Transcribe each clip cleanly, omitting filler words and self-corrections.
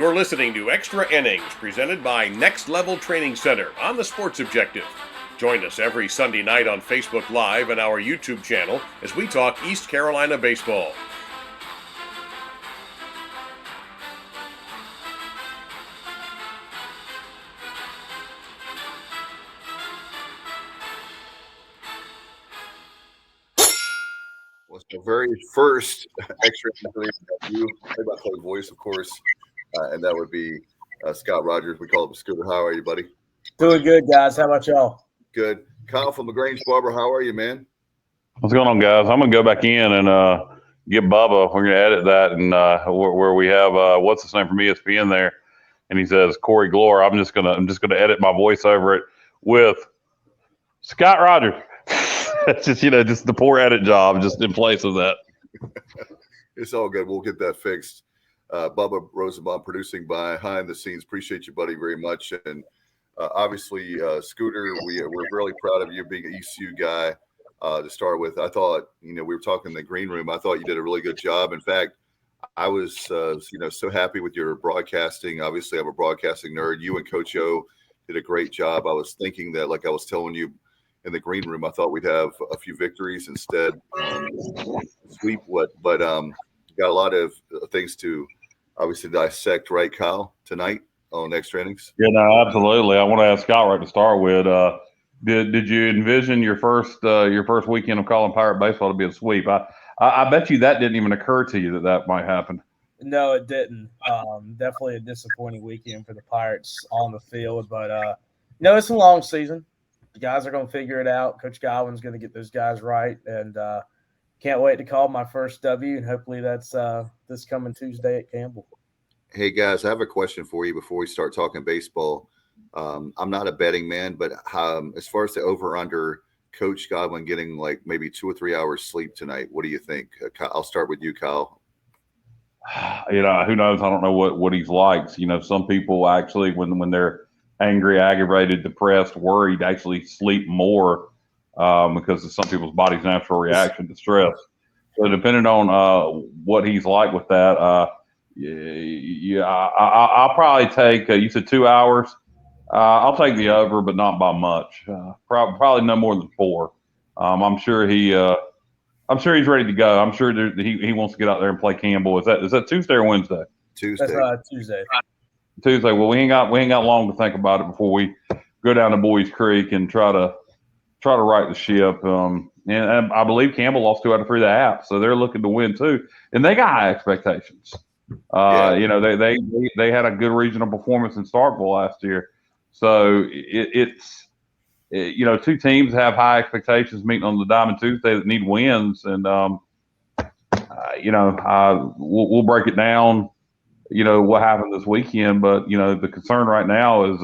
You're listening to Extra Innings, presented by Next Level Training Center on the Sports Objective. Join us every Sunday night on Facebook Live and our YouTube channel as we talk East Carolina baseball. Was the very first extra you about the voice, of course, and that would be Scott Rogers. We call him Scooter. How are you, buddy? Doing good, guys. How about y'all? Good. Kyle from LaGrange Barber. How are you, man? What's going on, guys? I'm gonna go back in and get Bubba. We're gonna edit that and where we have what's his name from ESPN there, and he says Corey Glore. I'm just gonna edit my voice over it with Scott Rogers. It's just just the poor edit job just in place of that. It's all good. We'll get that fixed. Bubba Rosenbaum producing behind the scenes. Appreciate you, buddy, very much. And obviously, Scooter, we're really proud of you being an ECU guy to start with. I thought, we were talking in the green room. I thought you did a really good job. In fact, I was, so happy with your broadcasting. Obviously, I'm a broadcasting nerd. You and Coach O did a great job. I was thinking that, like I was telling you in the green room, I thought we'd have a few victories instead. Sweep what, but got a lot of things to obviously dissect, right, Kyle, tonight on Extra Innings? Yeah, no, absolutely. I want to ask Scott right to start with. Did you envision your first weekend of calling Pirate baseball to be a sweep? I bet you that didn't even occur to you that might happen. No, it didn't. Definitely a disappointing weekend for the Pirates on the field, but it's a long season. The guys are going to figure it out. Coach Godwin's going to get those guys right, and can't wait to call my first W, and hopefully that's this coming Tuesday at Campbell. Hey, guys, I have a question for you before we start talking baseball. I'm not a betting man, but as far as the over-under, Coach Godwin getting like maybe 2 or 3 hours sleep tonight, what do you think? I'll start with you, Kyle. Who knows? I don't know what he's like. Some people actually, when they're angry, aggravated, depressed, worried, actually sleep more because of some people's body's natural reaction to stress. So depending on what he's like with that, I'll probably take, you said 2 hours. I'll take the over, but not by much. Probably no more than 4. I'm sure he's ready to go. I'm sure he wants to get out there and play Campbell. Is that Tuesday or Wednesday? Tuesday. That's Tuesday. Tuesday. Well, we ain't got long to think about it before we go down to Boys Creek and try to right the ship. And I believe Campbell lost 2 out of 3 of the apps, so they're looking to win too, and they got high expectations. They had a good regional performance in Starkville last year, so it's 2 teams have high expectations meeting on the Diamond Tuesday that need wins, and we'll break it down. What happened this weekend, but the concern right now is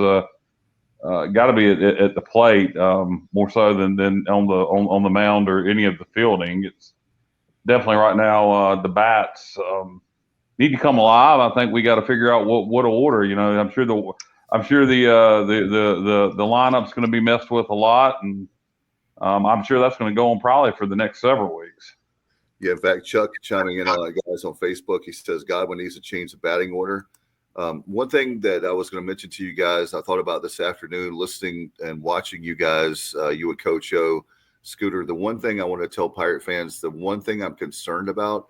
got to be at the plate more so than on the mound or any of the fielding. It's definitely right now the bats need to come alive. I think we got to figure out what to order. I'm sure the lineup's going to be messed with a lot, and I'm sure that's going to go on probably for the next several weeks. Yeah, in fact, Chuck chiming in on guys on Facebook, he says Godwin needs to change the batting order. One thing that I was going to mention to you guys, I thought about this afternoon, listening and watching you guys, you and Coach O, Scooter. The one thing I want to tell Pirate fans, the one thing I'm concerned about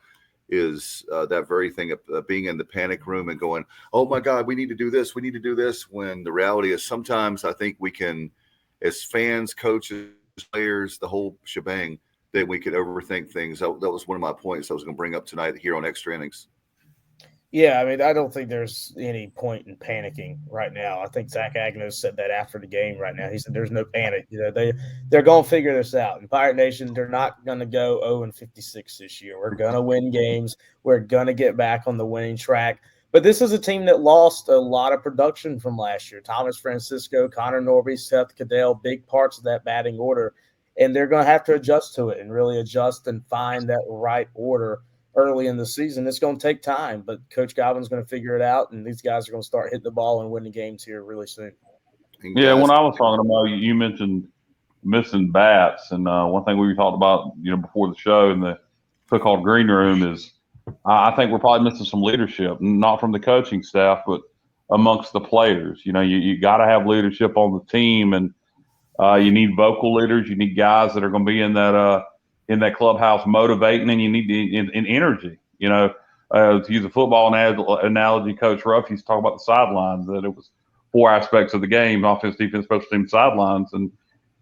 is that very thing of being in the panic room and going, oh my God, we need to do this. We need to do this. When the reality is sometimes I think we can, as fans, coaches, players, the whole shebang, that we could overthink things. That was one of my points I was going to bring up tonight here on Extra Innings. Yeah, I mean, I don't think there's any point in panicking right now. I think Zach Agnew said that after the game right now. He said there's no panic. They're going to figure this out. In Pirate Nation, they're not going to go 0-56 this year. We're going to win games. We're going to get back on the winning track. But this is a team that lost a lot of production from last year. Thomas Francisco, Connor Norby, Seth Cadell, big parts of that batting order. And they're going to have to adjust to it and really adjust and find that right order early in the season. It's going to take time, but Coach Godwin's going to figure it out, and these guys are going to start hitting the ball and winning games here really soon. Yeah, when I was talking about, you mentioned missing bats, and one thing we talked about, before the show in the so-called green room is I think we're probably missing some leadership, not from the coaching staff, but amongst the players. You got to have leadership on the team, and you need vocal leaders. You need guys that are going to be in that clubhouse motivating, and you need in energy. To use a football analogy, Coach Ruff used to talk about the sidelines, that it was 4 aspects of the game: offense, defense, special teams, sidelines, and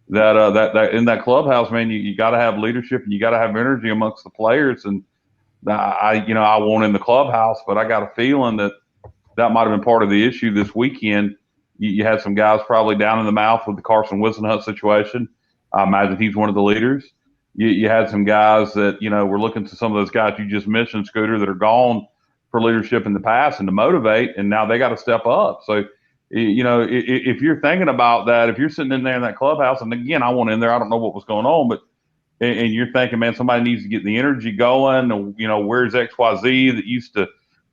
that in that clubhouse, man, you got to have leadership and you got to have energy amongst the players. And I won't in the clubhouse, but I got a feeling that might have been part of the issue this weekend. You had some guys probably down in the mouth with the Carson Whisenhunt situation. I imagine he's one of the leaders. You had some guys that, were looking to some of those guys you just mentioned, Scooter, that are gone for leadership in the past and to motivate, and now they got to step up. So, if you're thinking about that, if you're sitting in there in that clubhouse, and again, I went in there, I don't know what was going on, but and you're thinking, man, somebody needs to get the energy going. Where's XYZ that used to,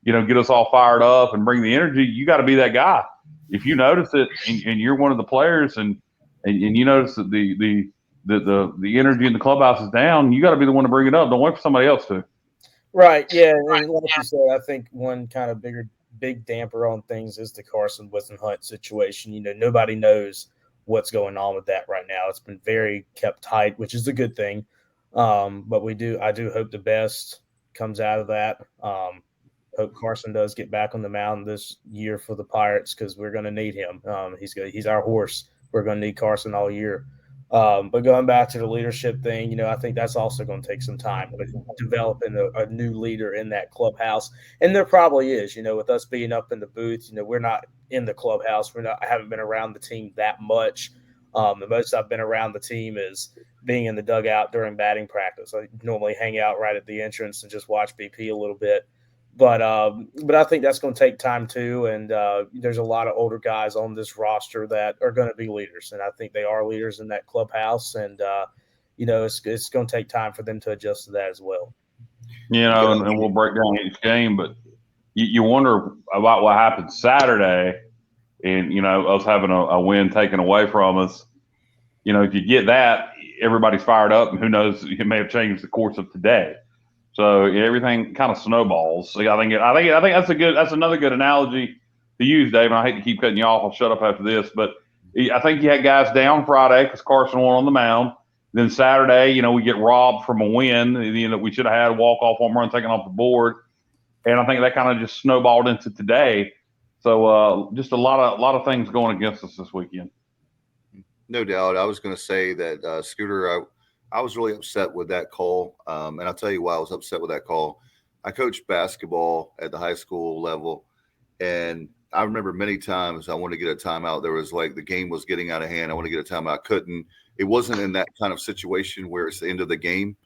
get us all fired up and bring the energy? You got to be that guy. If you notice it, and you're one of the players, and you notice that the energy in the clubhouse is down, you got to be the one to bring it up. Don't wait for somebody else to. Right. Yeah. And like you said, I think one kind of big damper on things is the Carson Whisenhunt situation. Nobody knows what's going on with that right now. It's been very kept tight, which is a good thing. But I do hope the best comes out of that. Hope Carson does get back on the mound this year for the Pirates, because we're going to need him. He's our horse. We're going to need Carson all year. But going back to the leadership thing, I think that's also going to take some time with developing a new leader in that clubhouse. And there probably is, with us being up in the booth, we're not in the clubhouse. I haven't been around the team that much. The most I've been around the team is being in the dugout during batting practice. I normally hang out right at the entrance and just watch BP a little bit. But I think that's going to take time too, and there's a lot of older guys on this roster that are going to be leaders, and I think they are leaders in that clubhouse, and it's going to take time for them to adjust to that as well. And we'll break down each game, but you wonder about what happened Saturday, and us having a win taken away from us. If you get that, everybody's fired up, and who knows, it may have changed the course of today. So everything kind of snowballs. So I think that's another good analogy to use, Dave. And I hate to keep cutting you off. I'll shut up after this, but I think you had guys down Friday because Carson won on the mound. Then Saturday, we get robbed from a win. We should have had a walk-off home run taken off the board, and I think that kind of just snowballed into today. So just a lot of things going against us this weekend. No doubt. I was going to say that Scooter, I was really upset with that call, and I'll tell you why I was upset with that call. I coached basketball at the high school level, and I remember many times I wanted to get a timeout. There was the game was getting out of hand. I want to get a timeout. I couldn't. It wasn't in that kind of situation where it's the end of the game.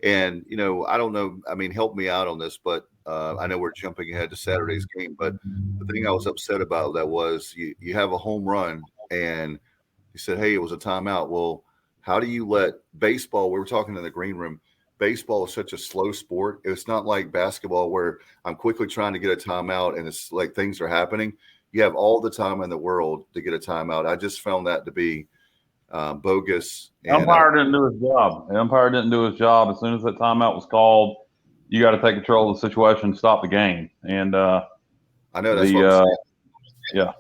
And, I don't know. I mean, help me out on this, but I know we're jumping ahead to Saturday's game. But the thing I was upset about that was you have a home run, and you said, hey, it was a timeout. Well, how do you let baseball – we were talking in the green room – baseball is such a slow sport. It's not like basketball where I'm quickly trying to get a timeout and it's like things are happening. You have all the time in the world to get a timeout. I just found that to be bogus. The umpire didn't do his job. The umpire didn't do his job. As soon as that timeout was called, you got to take control of the situation and stop the game. And I know that's what I'm saying. Yeah.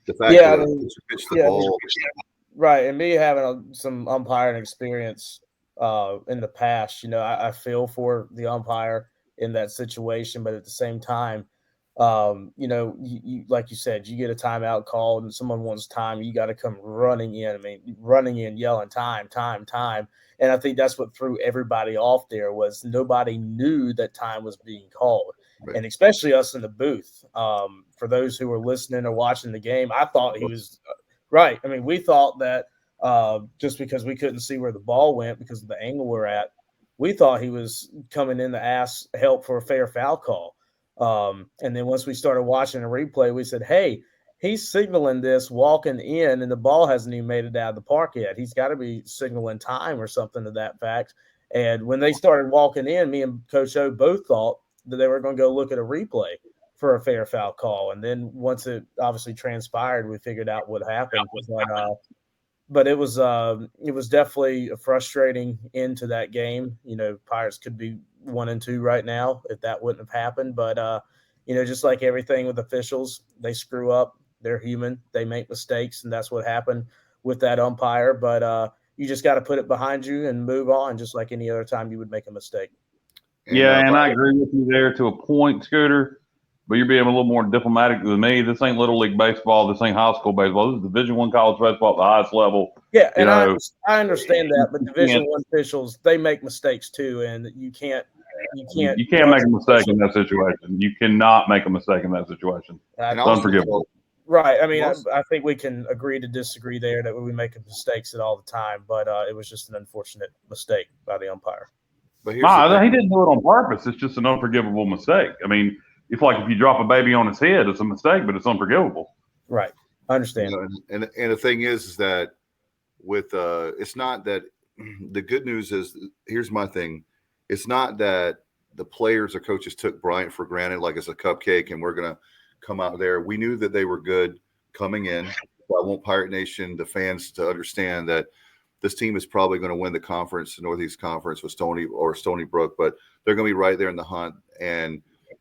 The fact that pitch the ball. Right, and me having some umpiring experience in the past, I feel for the umpire in that situation, but at the same time, you like you said, you get a timeout called and someone wants time, you got to come running in. I mean, running in, yelling time. And I think that's what threw everybody off there was nobody knew that time was being called. Right. And especially us in the booth. For those who were listening or watching the game, I thought he was right. I mean, we thought that just because we couldn't see where the ball went because of the angle we're at, we thought he was coming in to ask help for a fair foul call. And then once we started watching a replay, we said, hey, he's signaling this walking in and the ball hasn't even made it out of the park yet. He's got to be signaling time or something to that fact. And when they started walking in, me and Coach O both thought that they were going to go look at a replay for a fair foul call. And then once it obviously transpired, we figured out what happened. but it was definitely a frustrating end to that game. Pirates could be 1-2 right now if that wouldn't have happened. But just like everything with officials, they screw up. They're human. They make mistakes, and that's what happened with that umpire. But you just got to put it behind you and move on, just like any other time you would make a mistake. And I agree with you there to a point, Scooter. But you're being a little more diplomatic than me. This ain't Little League baseball. This ain't high school baseball. This is Division I college baseball at the highest level. Yeah, and I understand that, but Division I officials, they make mistakes too, and you can't make a mistake in that situation. You cannot make a mistake in that situation. It's unforgivable. Right. I mean, I think we can agree to disagree there that we make mistakes all the time, but it was just an unfortunate mistake by the umpire. But he didn't do it on purpose. It's just an unforgivable mistake. I mean, if you drop a baby on his head, it's a mistake, but it's unforgivable. Right. I understand. And the thing is that with it's not that the good news is, here's my thing. It's not that the players or coaches took Bryant for granted like it's a cupcake and we're going to come out there. We knew that they were good coming in. So I want Pirate Nation, the fans, to understand that this team is probably going to win the conference, the Northeast Conference with Stony Brook, but they're going to be right there in the hunt. And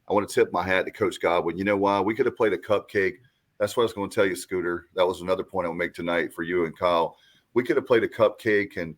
I want to tip my hat to Coach Godwin. You know why? We could have played a cupcake. That's what I was going to tell you, Scooter. That was another point I'll make tonight for you and Kyle. We could have played a cupcake, and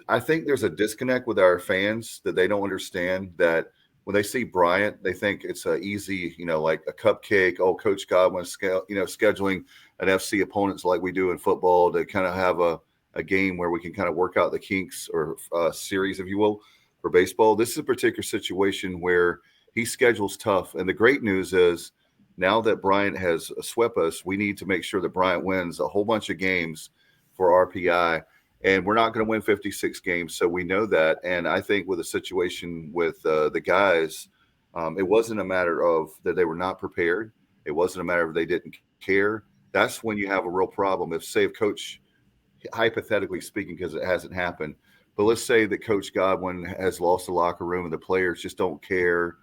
I think there's a disconnect with our fans that they don't understand that when they see Bryant, they think it's a easy, like a cupcake. Oh, Coach Godwin, scheduling an FC opponents like we do in football to kind of have a game where we can kind of work out the kinks or series, if you will, for baseball. This is a particular situation where he schedules tough. And the great news is now that Bryant has swept us, we need to make sure that Bryant wins a whole bunch of games for RPI. And we're not going to win 56 games, so we know that. And I think with a situation with the guys, it wasn't a matter of that they were not prepared. It wasn't a matter of they didn't care. That's when you have a real problem. If Coach, hypothetically speaking, because it hasn't happened, but let's say that Coach Godwin has lost the locker room and the players just don't care.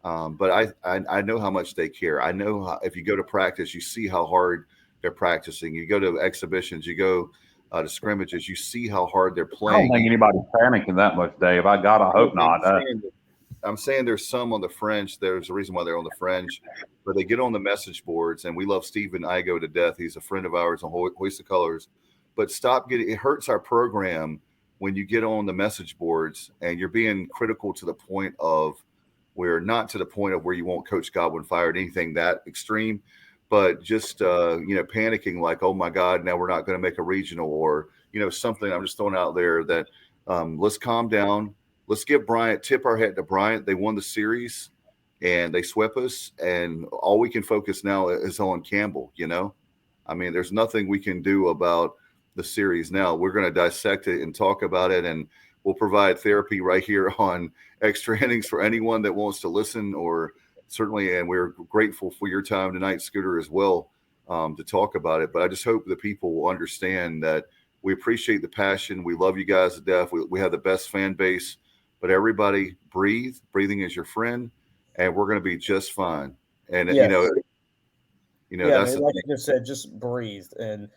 But I know how much they care. I know if you go to practice, you see how hard they're practicing. You go to exhibitions, you go to scrimmages, you see how hard they're playing. I don't think anybody's panicking that much, Dave. I hope not. I'm saying there's some on the fringe. There's a reason why they're on the fringe, but they get on the message boards, and we love Stephen Igo to death. He's a friend of ours on Hoist the Colors. But it hurts our program when you get on the message boards and you're being critical to the point of where you want Coach Godwin fired, anything that extreme, but just, panicking like, oh my God, now we're not going to make a regional or, something. I'm just throwing out there that let's calm down. Let's tip our hat to Bryant. They won the series and they swept us. And all we can focus now is on Campbell, I mean, there's nothing we can do about the series now. We're going to dissect it and talk about it, and we'll provide therapy right here on Extra Innings for anyone that wants to listen, or certainly, and we're grateful for your time tonight, Scooter, as well, to talk about it. But I just hope that people will understand that we appreciate the passion. We love you guys to death. We have the best fan base, but everybody breathe. Breathing is your friend, and we're going to be just fine. And, yes. That's like you just said, just breathe. And,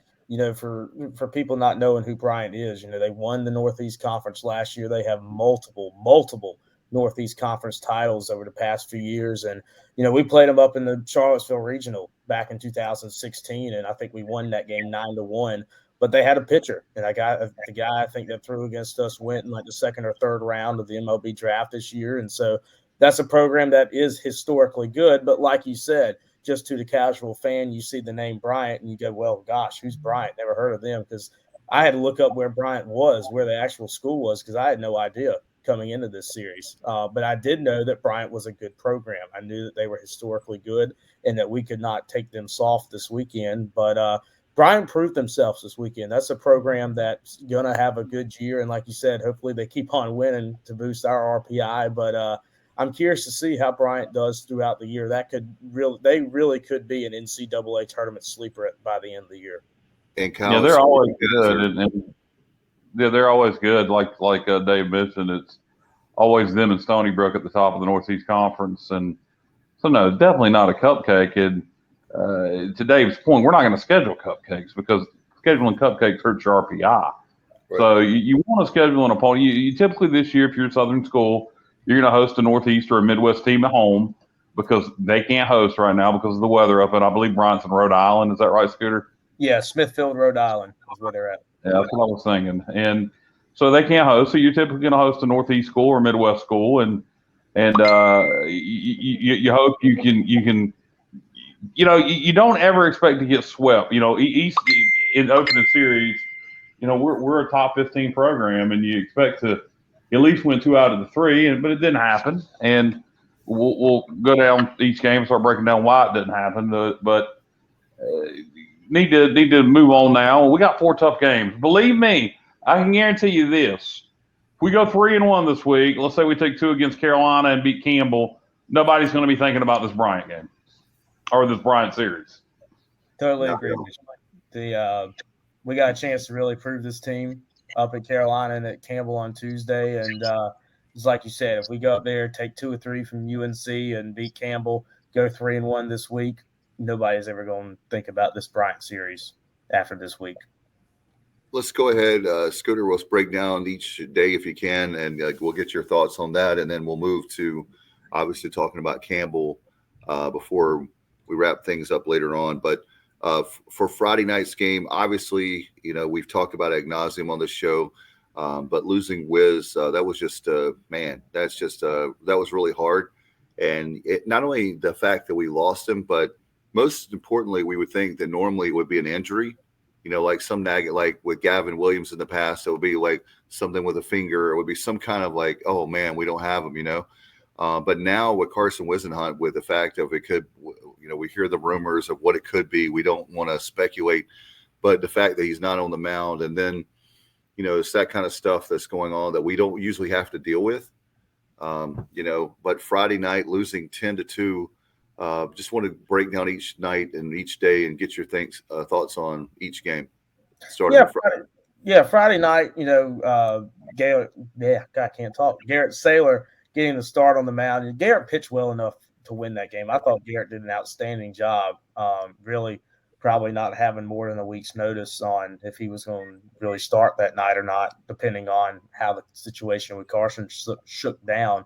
for people not knowing who Bryant is, they won the Northeast Conference last year. They have multiple Northeast Conference titles over the past few years. And, we played them up in the Charlottesville Regional back in 2016. And I think we won that game 9-1, but they had a pitcher. And the guy I think that threw against us went in like the second or third round of the MLB draft this year. And so that's a program that is historically good. But like you said, just to the casual fan, you see the name Bryant and you go, well, gosh, who's Bryant? Never heard of them, because I had to look up where Bryant was, where the actual school was, because I had no idea coming into this series. But I did know that Bryant was a good program. I knew that they were historically good and that we could not take them soft this weekend. But Bryant proved themselves this weekend. That's a program that's going to have a good year. And like you said, hopefully they keep on winning to boost our RPI. But I'm curious to see how Bryant does throughout the year. They really could be an NCAA tournament sleeper by the end of the year. And they're always good. They're always good. Like Dave mentioned, it's always them and Stony Brook at the top of the Northeast Conference. And so, no, definitely not a cupcake. And to Dave's point, we're not going to schedule cupcakes because scheduling cupcakes hurts your RPI. Right. So you want to schedule an opponent. You typically this year, if you're a Southern school, you're going to host a Northeast or a Midwest team at home because they can't host right now because of the weather up in, I believe, Bryant in Rhode Island. Is that right, Scooter? Yeah, Smithfield, Rhode Island is where they're at. Yeah, that's what I was thinking. And so they can't host. So you're typically going to host a Northeast school or Midwest school, and you hope you can. You don't ever expect to get swept. East in opening series, we're a top 15 program, and you expect to at least win 2 out of the 3, but it didn't happen. And we'll go down each game and start breaking down why it didn't happen. But need to move on now. We got 4 tough games. Believe me, I can guarantee you this. If we go 3-1 this week, let's say we take 2 against Carolina and beat Campbell, nobody's going to be thinking about this Bryant game or this Bryant series. Totally agree with you. We got a chance to really prove this team up at Carolina and at Campbell on Tuesday. And it's like you said, if we go up there, take 2 or 3 from UNC and beat Campbell, go 3-1 this week, nobody's ever going to think about this Bryant series after this week. Let's go ahead, Scooter. Let's break down each day if you can, and we'll get your thoughts on that, and then we'll move to obviously talking about Campbell before we wrap things up later on. But for Friday night's game, obviously, we've talked about ad nauseum on this show, but losing Wiz, that was just man. That's just that was really hard, and not only the fact that we lost him, but most importantly, we would think that normally it would be an injury, like some like with Gavin Williams in the past, it would be like something with a finger. It would be some kind of like, oh man, we don't have him, But now with Carson Wisenhunt, with the fact of it could, we hear the rumors of what it could be. We don't want to speculate, but the fact that he's not on the mound, and then, it's that kind of stuff that's going on that we don't usually have to deal with. But Friday night losing 10-2. Just want to break down each night and each day and get your thoughts on each game. Starting with Friday night, Garrett, I can't talk. Garrett Saylor getting the start on the mound. And Garrett pitched well enough to win that game. I thought Garrett did an outstanding job. Really, probably not having more than a week's notice on if he was going to really start that night or not, depending on how the situation with Carson shook down.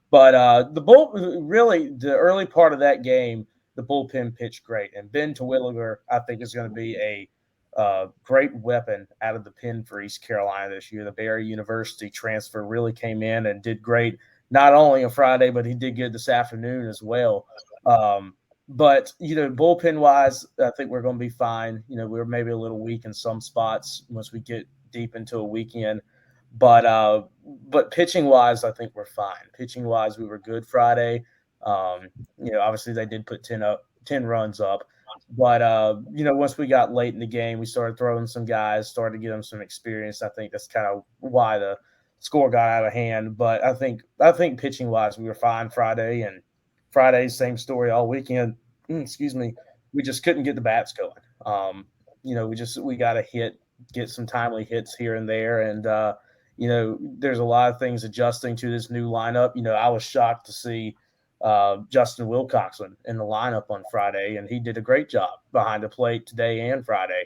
But the early part of that game, the bullpen pitched great. And Ben Terwilliger, I think, is going to be a great weapon out of the pen for East Carolina this year. The Barry University transfer really came in and did great, not only on Friday, but he did good this afternoon as well. But bullpen-wise, I think we're going to be fine. We're maybe a little weak in some spots once we get deep into a weekend. But pitching-wise, I think we're fine. Pitching-wise, we were good Friday. Obviously they did put 10 runs up. But, once we got late in the game, we started throwing some guys, started to get them some experience. I think that's kind of why the score got out of hand. But I think pitching-wise, we were fine Friday. And Friday, same story all weekend. Excuse me. We just couldn't get the bats going. We got to get some timely hits here and there. And, there's a lot of things adjusting to this new lineup. I was shocked to see Justin Wilcoxon in the lineup on Friday, and he did a great job behind the plate today and Friday.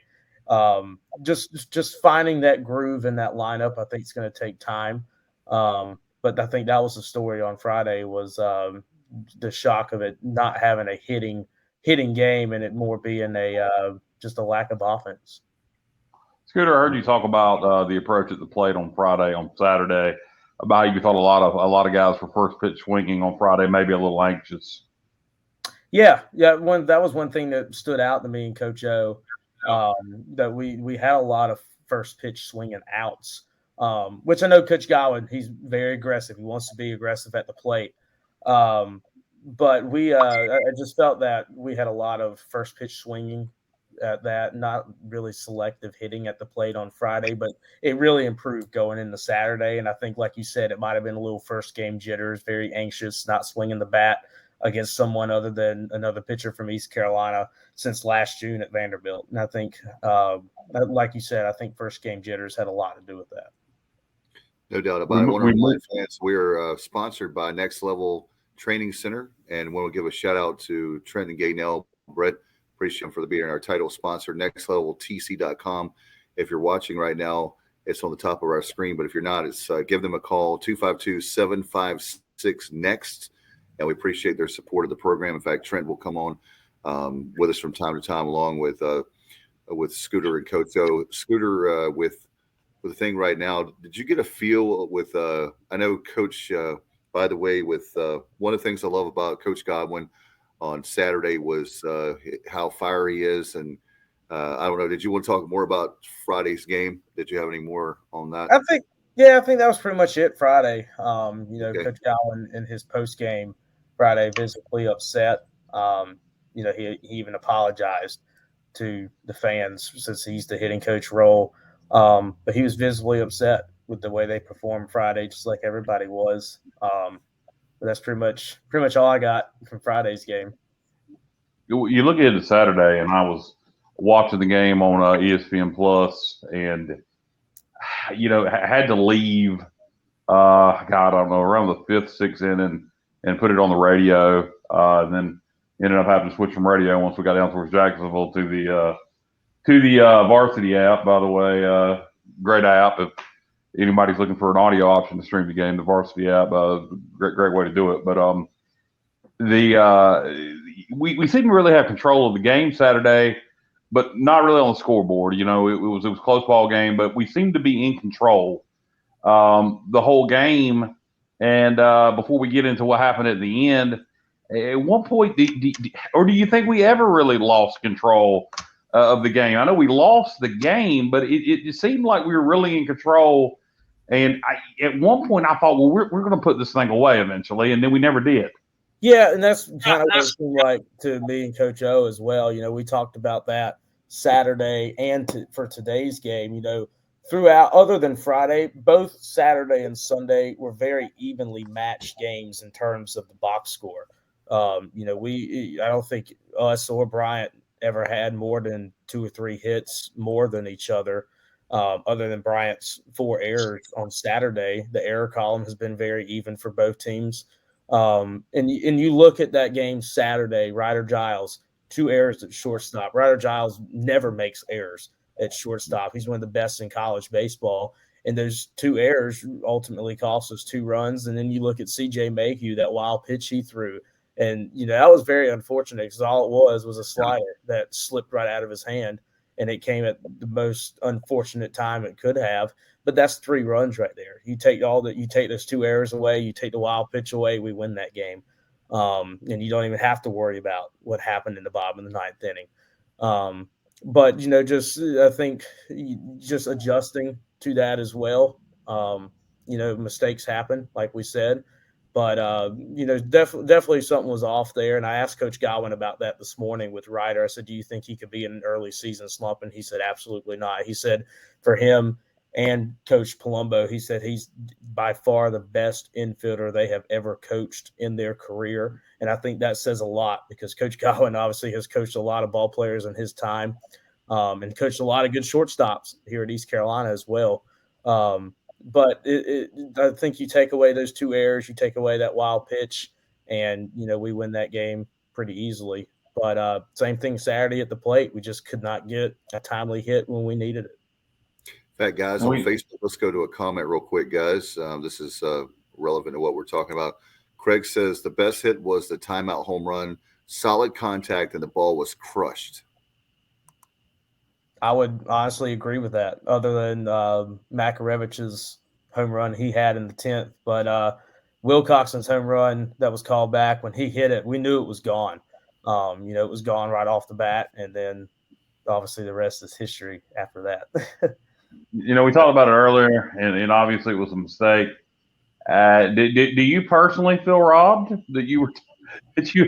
Just finding that groove in that lineup, I think it's going to take time. But I think that was the story on Friday was the shock of it not having a hitting game and it more being just a lack of offense. Scooter, I heard you talk about the approach at the plate on Saturday, about how you thought a lot of guys were first pitch swinging on Friday, maybe a little anxious. Yeah. That was one thing that stood out to me and Coach O, that we had a lot of first pitch swinging outs, which I know Coach Godwin, he's very aggressive. He wants to be aggressive at the plate. But I just felt that we had a lot of first pitch swinging at that, not really selective hitting at the plate on Friday, but it really improved going into Saturday. And I think, like you said, it might have been a little first game jitters, very anxious, not swinging the bat against someone other than another pitcher from East Carolina since last June at Vanderbilt. And I think, like you said, I think first game jitters had a lot to do with that. No doubt about it. I want to remind fans we're sponsored by Next Level Training Center, and want to give a shout out to Trent and Gaynell, Brett Appreciate them for being our title sponsor, nextleveltc.com. If you're watching right now, it's on the top of our screen. But if you're not, it's give them a call, 252-756-NEXT. And we appreciate their support of the program. In fact, Trent will come on with us from time to time, along with Scooter and Coach O. Scooter, with the thing right now, did you get a feel with I know Coach, by the way, with one of the things I love about Coach Godwin on Saturday was how fiery he is. And I don't know, did you want to talk more about Friday's game? Did you have any more on that? I think that was pretty much it Friday. Okay. Coach Godwin in his post game Friday visibly upset. He even apologized to the fans since he's the hitting coach role. But he was visibly upset with the way they performed Friday, just like everybody was. But that's pretty much all I got from Friday's game. You look at it Saturday, and I was watching the game on ESPN Plus, and had to leave. I don't know, around the 5th, 6th inning, and put it on the radio, and then ended up having to switch from radio once we got down towards Jacksonville to the Varsity app. By the way, great app. If anybody's looking for an audio option to stream the game, the Varsity app, great way to do it. But we seem to really have control of the game Saturday, but not really on the scoreboard. It was a close ball game, but we seemed to be in control the whole game. And before we get into what happened at the end, at one point, do you think we ever really lost control of the game? I know we lost the game, but it seemed like we were really in control. And at one point, I thought, well, we're going to put this thing away eventually, and then we never did. Yeah, and that's kind of what it seemed like to me and Coach O as well. We talked about that Saturday and for today's game. Throughout, other than Friday, both Saturday and Sunday were very evenly matched games in terms of the box score. I don't think us or Bryant ever had more than 2 or 3 hits more than each other. Other than Bryant's 4 errors on Saturday, the error column has been very even for both teams. And you look at that game Saturday, Ryder Giles, 2 errors at shortstop. Ryder Giles never makes errors at shortstop. He's one of the best in college baseball. And those 2 errors ultimately cost us 2 runs. And then you look at C.J. Mayhew, that wild pitch he threw. And, that was very unfortunate because all it was a slider that slipped right out of his hand. And it came at the most unfortunate time it could have. But that's 3 runs right there. You take those 2 errors away, you take the wild pitch away, we win that game. And you don't even have to worry about what happened in the bottom of the 9th inning. But, I think just adjusting to that as well. Mistakes happen, like we said. But, definitely something was off there. And I asked Coach Godwin about that this morning with Ryder. I said, do you think he could be in an early season slump? And he said, absolutely not. He said for him and Coach Palumbo, he said he's by far the best infielder they have ever coached in their career. And I think that says a lot because Coach Godwin obviously has coached a lot of ball players in his time and coached a lot of good shortstops here at East Carolina as well. But I think you take away those 2 errors, you take away that wild pitch, and, we win that game pretty easily. But same thing Saturday at the plate. We just could not get a timely hit when we needed it. In fact, guys, on Facebook, let's go to a comment real quick, guys. This is relevant to what we're talking about. Craig says the best hit was the timeout home run, solid contact, and the ball was crushed. I would honestly agree with that, other than Makarevich's home run he had in the 10th. But Wilcoxon's home run that was called back, when he hit it, we knew it was gone. It was gone right off the bat, and then obviously the rest is history after that. We talked about it earlier, and obviously it was a mistake. Do you personally feel robbed that you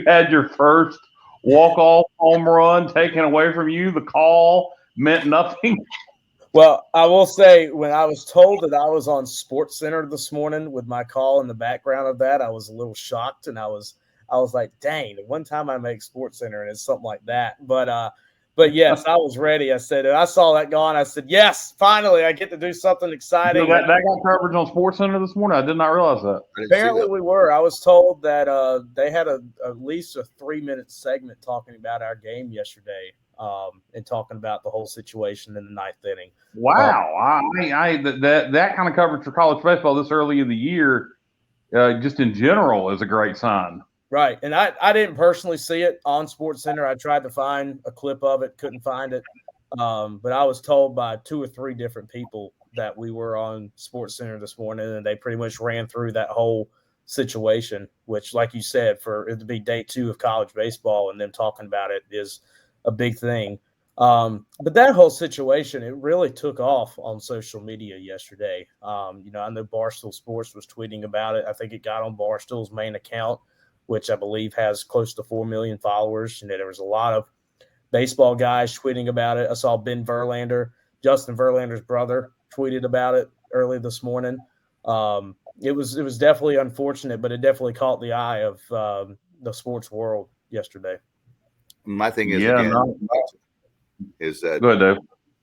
had your first walk-off home run taken away from you? The call meant nothing. Well, I will say, when I was told that I was on Sports Center this morning with my call in the background of that, I was a little shocked, and I was like, dang, one time I make Sports Center and it's something like that. But But yes, I was ready. I said, I saw that gone. I said, yes, finally, I get to do something exciting. That got coverage on SportsCenter this morning. I did not realize that. Apparently, we were. I was told that they had at least a 3-minute segment talking about our game yesterday, and talking about the whole situation in the 9th inning. Wow, that kind of coverage for college baseball this early in the year, just in general, is a great sign. Right, and I didn't personally see it on SportsCenter. I tried to find a clip of it, couldn't find it. But I was told by 2 or 3 different people that we were on SportsCenter this morning, and they pretty much ran through that whole situation, which, like you said, for it to be day 2 of college baseball and them talking about it is a big thing. But that whole situation, it really took off on social media yesterday. I know Barstool Sports was tweeting about it. I think it got on Barstool's main account, which I believe has close to 4 million followers. And there was a lot of baseball guys tweeting about it. I saw Ben Verlander, Justin Verlander's brother, tweeted about it early this morning. It was definitely unfortunate, but it definitely caught the eye of the sports world yesterday. My thing is, is that go ahead, Dave.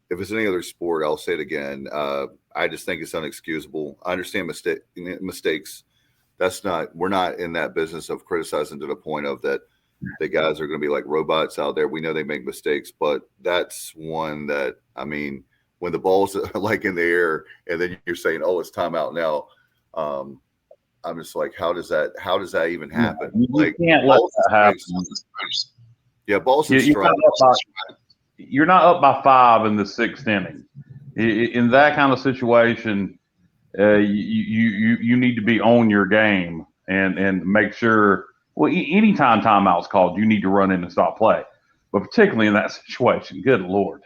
If it's any other sport, I'll say it again. I just think it's unexcusable. I understand mistakes. We're not in that business of criticizing to the point of that the guys are going to be like robots out there. We know they make mistakes, but that's one that, I mean, when the ball's like in the air and then you're saying, oh, it's timeout now. I'm just like, how does that even happen? You can't let that happen. Yeah, balls and strikes. You're not up by 5 in the 6th inning. In that kind of situation, you need to be on your game and make sure. Well, anytime timeout's called, you need to run in and stop play. But particularly in that situation, good Lord.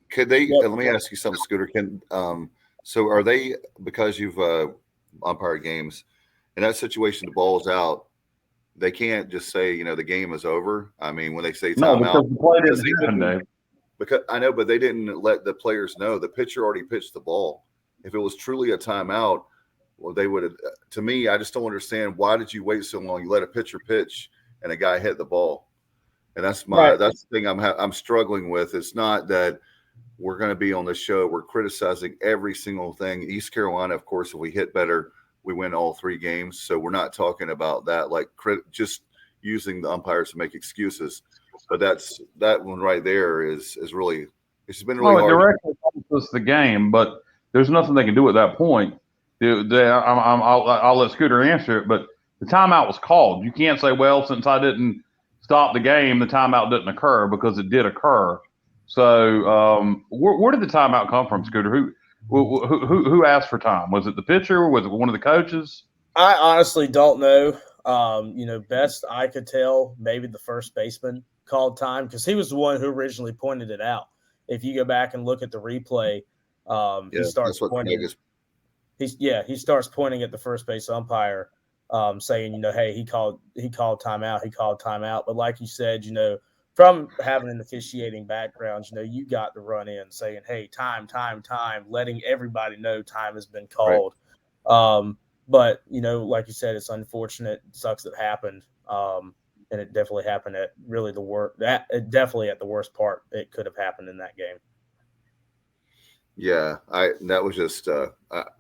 Could they? Let me ask you something, Scooter. So are they, because you've umpired games, in that situation, the ball's out, they can't just say, the game is over? I mean, when they say timeout. No, because the play didn't happen, Dave. Because I know, but they didn't let the players know. The pitcher already pitched the ball. If it was truly a timeout, well, they would have. To me, I just don't understand, why did you wait so long? You let a pitcher pitch and a guy hit the ball, and that's the thing I'm struggling with. It's not that we're going to be on the show. We're criticizing every single thing. East Carolina, of course, if we hit better, we win all 3 games. So we're not talking about that, like just using the umpires to make excuses. But that one right there is really, it's been really hard. It directly helps us the game, but there's nothing they can do at that point. I'll let Scooter answer it, but the timeout was called. You can't say, well, since I didn't stop the game, the timeout didn't occur, because it did occur. So where did the timeout come from, Scooter? Who asked for time? Was it the pitcher? Was it one of the coaches? I honestly don't know. Best I could tell, maybe the first baseman called time, because he was the one who originally pointed it out. If you go back and look at the replay, he starts pointing. He starts pointing at the first base umpire, saying, hey, he called timeout. But like you said, from having an officiating background, you got to run in saying, hey, time, letting everybody know time has been called. Right. But, like you said, it's unfortunate. It sucks it happened. And it definitely happened at really definitely at the worst part it could have happened in that game. Yeah, that was just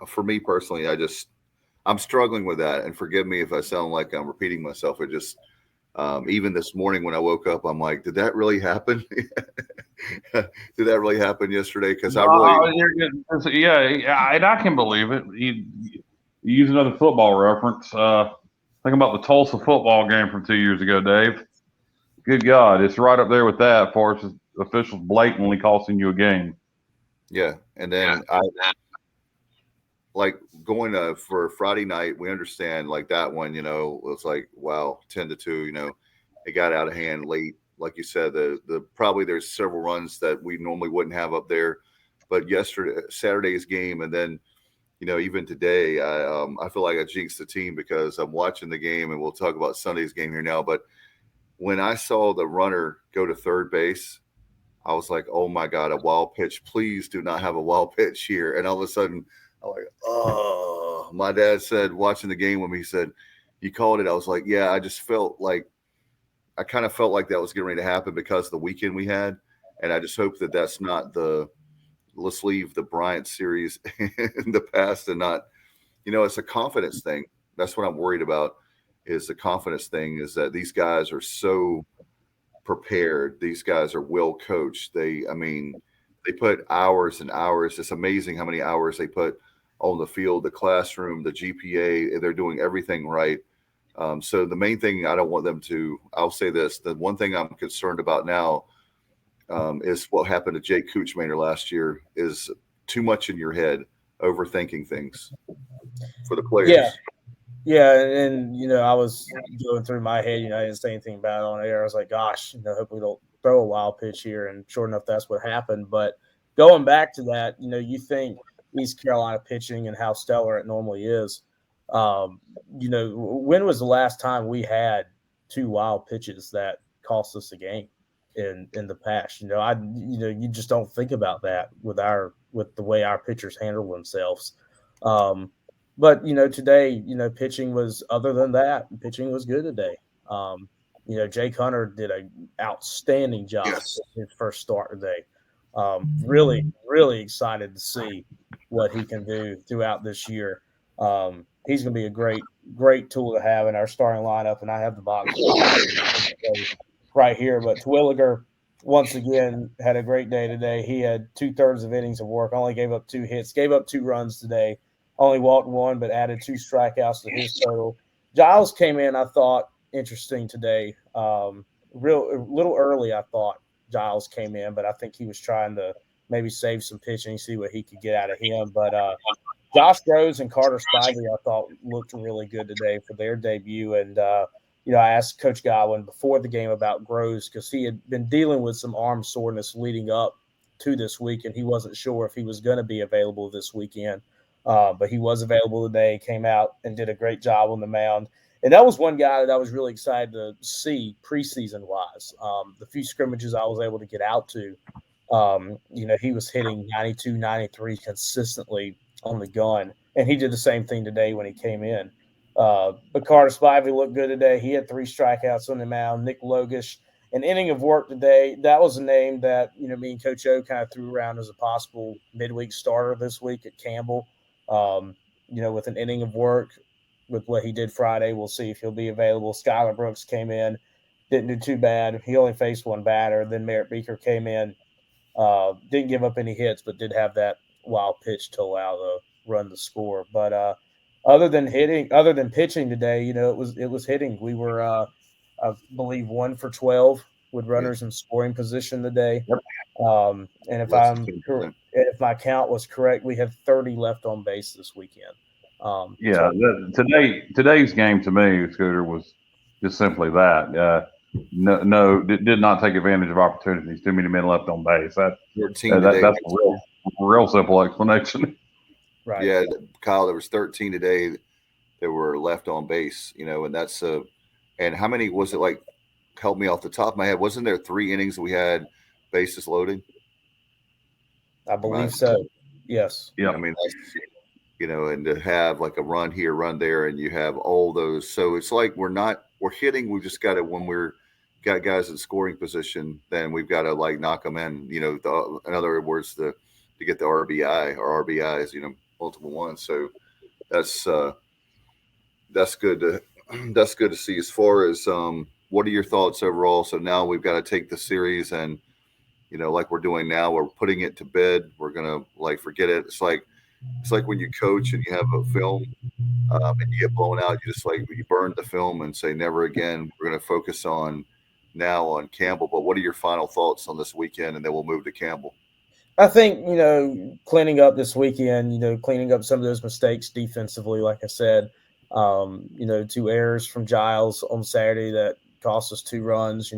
for me personally. I'm struggling with that, and forgive me if I sound like I'm repeating myself. It just even this morning when I woke up, I'm like, did that really happen? Did that really happen yesterday? Because and I can believe it. You use another football reference. Think about the Tulsa football game from 2 years ago, Dave. Good God, it's right up there with that, as far as officials blatantly costing you a game. Yeah, and then I like going for Friday night. We understand like that one. It was like, wow, 10-2. It got out of hand late. Like you said, the probably there's several runs that we normally wouldn't have up there, but Saturday's game, and then even today, I feel like I jinxed the team because I'm watching the game, and we'll talk about Sunday's game here now. But when I saw the runner go to third base, I was like, oh my God, a wild pitch. Please do not have a wild pitch here. And all of a sudden, I'm like, oh, my dad said, watching the game with me, he said, you called it. I was like, yeah, I just felt like I kind of felt like that was getting ready to happen because of the weekend we had, and I just hope that that's not the. Let's leave the Bryant series in the past and not. It's a confidence thing. That's what I'm worried about. Is the confidence thing? Is that these guys are so prepared. These guys are well coached. They put hours and hours. It's amazing how many hours they put on the field, the classroom, the GPA. They're doing everything right. So the main thing I don't want them to. I'll say this: the one thing I'm concerned about now is what happened to Jake Kuchmaner last year. Is too much in your head, overthinking things for the players. Yeah. Yeah, and I was going through my head. I didn't say anything about it on air. I was like, "Gosh, hope we don't throw a wild pitch here." And sure enough, that's what happened. But going back to that, you think East Carolina pitching and how stellar it normally is. When was the last time we had two wild pitches that cost us a game in the past? You just don't think about that with the way our pitchers handle themselves. But today, pitching was other than that, pitching was good today. Jake Hunter did an outstanding job Yes. his first start today. Really, really excited to see what he can do throughout this year. He's going to be a great, great tool to have in our starting lineup, and I have the box right here. But Terwilliger, once again, had a great day today. He had 2/3 of innings of work, only gave up 2 hits, gave up 2 runs today. Only walked 1, but added 2 strikeouts to his total. Giles came in, I thought, interesting today. A little early, I thought Giles came in, but I think he was trying to maybe save some pitching, see what he could get out of him. But Josh Groves and Carter Spivey, I thought, looked really good today for their debut. And, I asked Coach Godwin before the game about Groves because he had been dealing with some arm soreness leading up to this week, and he wasn't sure if he was going to be available this weekend. But he was available today, came out and did a great job on the mound. And that was one guy that I was really excited to see preseason wise. The few scrimmages I was able to get out to, he was hitting 92, 93 consistently on the gun. And he did the same thing today when he came in. But Carter Spivey looked good today. He had 3 strikeouts on the mound. Nick Logish, an inning of work today. That was a name that, me and Coach O kind of threw around as a possible midweek starter this week at Campbell. With an inning of work with what he did Friday, we'll see if he'll be available. Skylar Brooks came in, didn't do too bad. He only faced 1 batter. Then Merritt Beaker came in, didn't give up any hits, but did have that wild pitch to allow the run to score. But other than pitching today, it was hitting. We were, I believe, 1 for 12 with runners in scoring position today. Yep. And if my count was correct, we have 30 left on base this weekend. Today's game to me, Scooter, was just simply that. Did not take advantage of opportunities. Too many men left on base. That's a real simple explanation. Right. Yeah, Kyle, there was 13 today that were left on base. And that's and how many was it? Like, help me off the top of my head. Wasn't there 3 innings that we had bases loaded? I believe so. Yes. Yeah. I mean, and to have like a run here, run there, and you have all those. So it's like we're hitting. We just got to, when we're got guys in scoring position, then we've got to like knock them in. In other words, to get the RBI or RBIs, multiple ones. So that's good to see. As far as what are your thoughts overall? So now we've got to take the series and, like we're doing now, we're putting it to bed. We're going to forget it. It's like when you coach and you have a film and you get blown out, you burn the film and say, never again. We're going to focus on Campbell. But what are your final thoughts on this weekend? And then we'll move to Campbell. I think, cleaning up this weekend, cleaning up some of those mistakes defensively, like I said, 2 errors from Giles on Saturday that cost us 2 runs.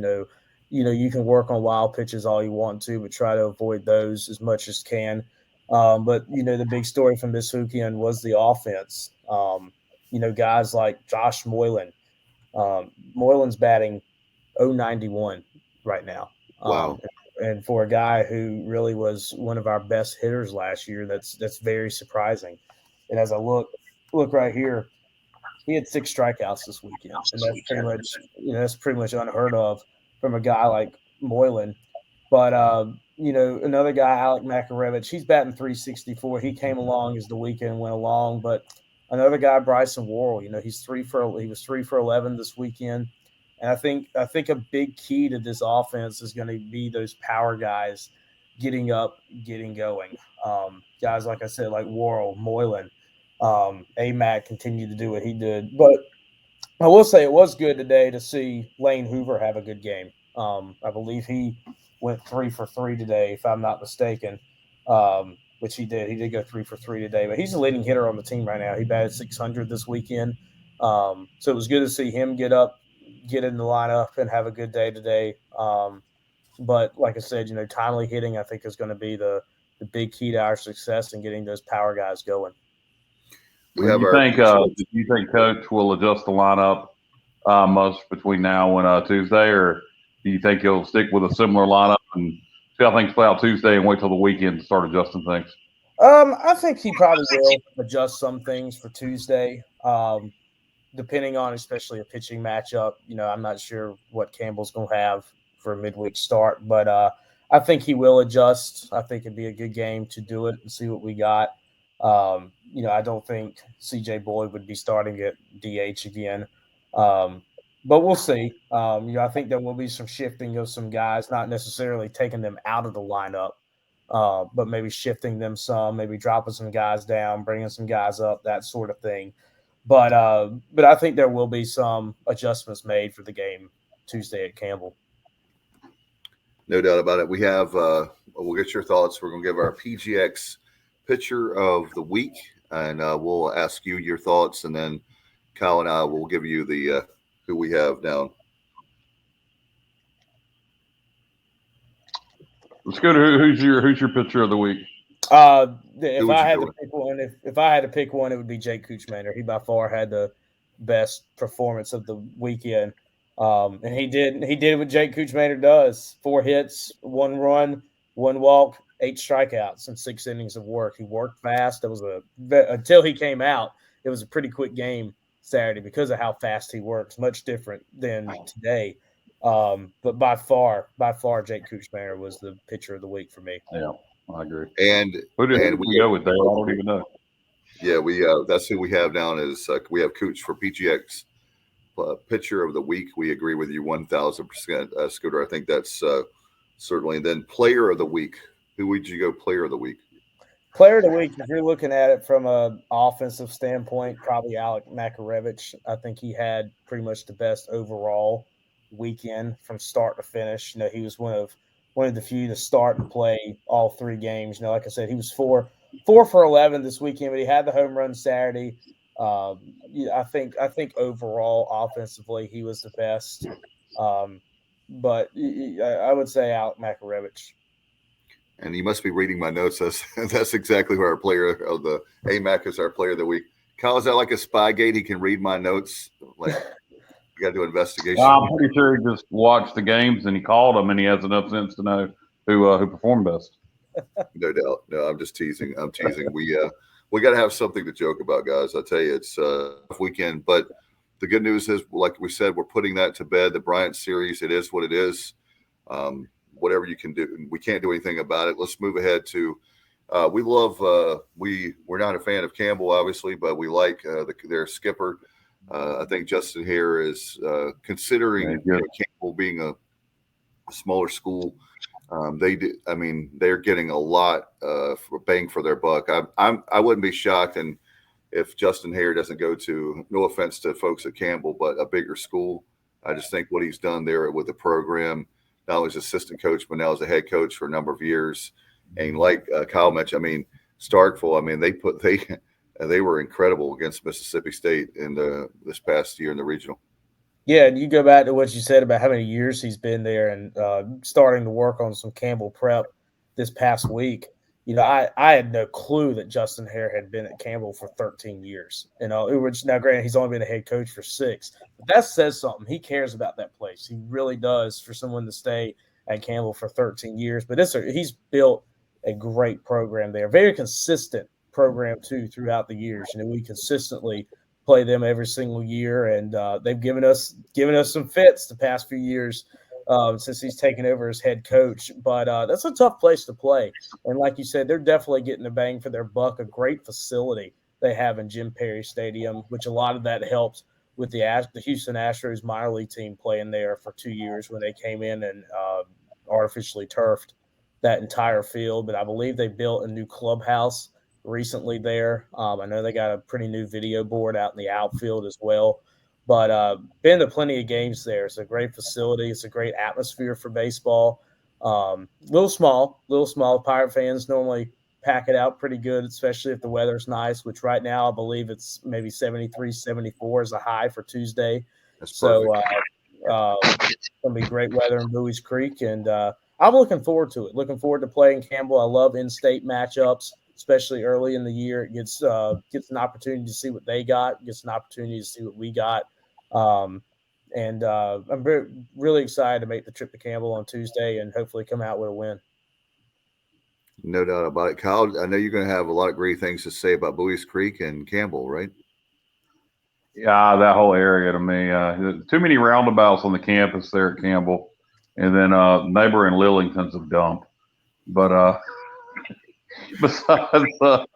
You can work on wild pitches all you want to, but try to avoid those as much as can. But the big story from this weekend was the offense. Guys like Josh Moylan. Moylan's batting .091 right now. Wow. And for a guy who really was one of our best hitters last year, that's very surprising. And as I look right here, He had 6 strikeouts this weekend, and that's pretty much unheard of from a guy like Moylan. But another guy, Alec Makarevich, he's batting 364. He came along as the weekend went along, but another guy, Bryson Worrell, he was 3 for 11 this weekend. And I think a big key to this offense is going to be those power guys getting up, getting going. Guys like I said, like Worrell, Moylan, AMAC continued to do what he did. But I will say it was good today to see Lane Hoover have a good game. I believe he went 3 for 3 today, if I'm not mistaken, which he did. He did go 3 for 3 today, but he's the leading hitter on the team right now. He batted 600 this weekend. So it was good to see him get up, get in the lineup, and have a good day today. But like I said, timely hitting I think is going to be the big key to our success in getting those power guys going. Do you think Coach will adjust the lineup much between now and Tuesday, or do you think he'll stick with a similar lineup and see how things play out Tuesday and wait till the weekend to start adjusting things? I think he probably will adjust some things for Tuesday, depending on especially a pitching matchup. I'm not sure what Campbell's going to have for a midweek start, but I think he will adjust. I think it'd be a good game to do it and see what we got. I don't think CJ Boyd would be starting at DH again. But we'll see. I think there will be some shifting of some guys, not necessarily taking them out of the lineup, but maybe shifting them some, maybe dropping some guys down, bringing some guys up, that sort of thing. But I think there will be some adjustments made for the game Tuesday at Campbell. No doubt about it. We have we'll get your thoughts. We're going to give our PGX pitcher of the week, and we'll ask you your thoughts, and then Kyle and I will give you the who we have down. Scooter, who's your pitcher of the week? If I had to pick one, it would be Jake Kuchmaner. He by far had the best performance of the weekend. And he did what Jake Kuchmaner does: 4 hits, 1 run, 1 walk, 8 strikeouts, and 6 innings of work. He worked fast. Until he came out, it was a pretty quick game Saturday because of how fast he works. Much different than today. But by far, Jake Kuchmaner was the pitcher of the week for me. Yeah, I agree. And who did we go with there? I don't even know. Yeah, we that's who we have down. Is we have Cooch for PGX pitcher of the week. We agree with you 1,000%, Scooter. I think that's certainly. And then player of the week. Who would you go player of the week? Player of the week, if you're looking at it from an offensive standpoint, probably Alec Makarevich. I think he had pretty much the best overall weekend from start to finish. He was one of the few to start and play all 3 games. Like I said, he was 4 for 11 this weekend, but he had the home run Saturday. I think overall offensively he was the best. But I would say Alec Makarevich. And you must be reading my notes. That's exactly who our player of the AMAC is our player of the week. Kyle, is that like a Spygate? He can read my notes. Like you got to do an investigation. I'm pretty sure he just watched the games and he called them, and he has enough sense to know who performed best. No doubt. No, I'm just teasing. We got to have something to joke about, guys. I tell you, it's a tough weekend. But the good news is, like we said, we're putting that to bed. The Bryant series, it is what it is. Whatever you can do, we can't do anything about it. Let's move ahead to. We love. We're not a fan of Campbell, obviously, but we like their skipper. I think Justin Hare is considering Campbell being a smaller school. They're getting a lot for bang for their buck. I wouldn't be shocked, and if Justin Hare doesn't go to, no offense to folks at Campbell, but a bigger school. I just think what he's done there with the program, not only as assistant coach, but now as a head coach for a number of years. And like Kyle mentioned, Starkville, they were incredible against Mississippi State in this past year in the regional. Yeah, and you go back to what you said about how many years he's been there and starting to work on some Campbell prep this past week. I had no clue that Justin Hare had been at Campbell for 13 years. Which now granted he's only been a head coach for 6, but that says something. He cares about that place. He really does for someone to stay at Campbell for 13 years. But he's built a great program there, very consistent program too throughout the years. We consistently play them every single year, and they've given us some fits the past few years since he's taken over as head coach. But that's a tough place to play, and like you said, they're definitely getting a bang for their buck. A great facility they have in Jim Perry Stadium, which a lot of that helped with the Houston Astros minor league team playing there for 2 years when they came in and artificially turfed that entire field. But I believe they built a new clubhouse recently there. I know they got a pretty new video board out in the outfield as well. But been to plenty of games there. It's a great facility. It's a great atmosphere for baseball. Little small. Pirate fans normally pack it out pretty good, especially if the weather's nice, which right now I believe it's maybe 73, 74 is a high for Tuesday. That's so perfect. it's going to be great weather in Bowie's Creek, and I'm looking forward to it. Looking forward to playing Campbell. I love in-state matchups, especially early in the year. It gets an opportunity to see what they got, gets an opportunity to see what we got. And I'm really excited to make the trip to Campbell on Tuesday and hopefully come out with a win. No doubt about it. Kyle, I know you're going to have a lot of great things to say about Bowie's Creek and Campbell, right? Yeah, that whole area to me. Too many roundabouts on the campus there at Campbell. And then neighbor in Lillington's a dump. But besides that,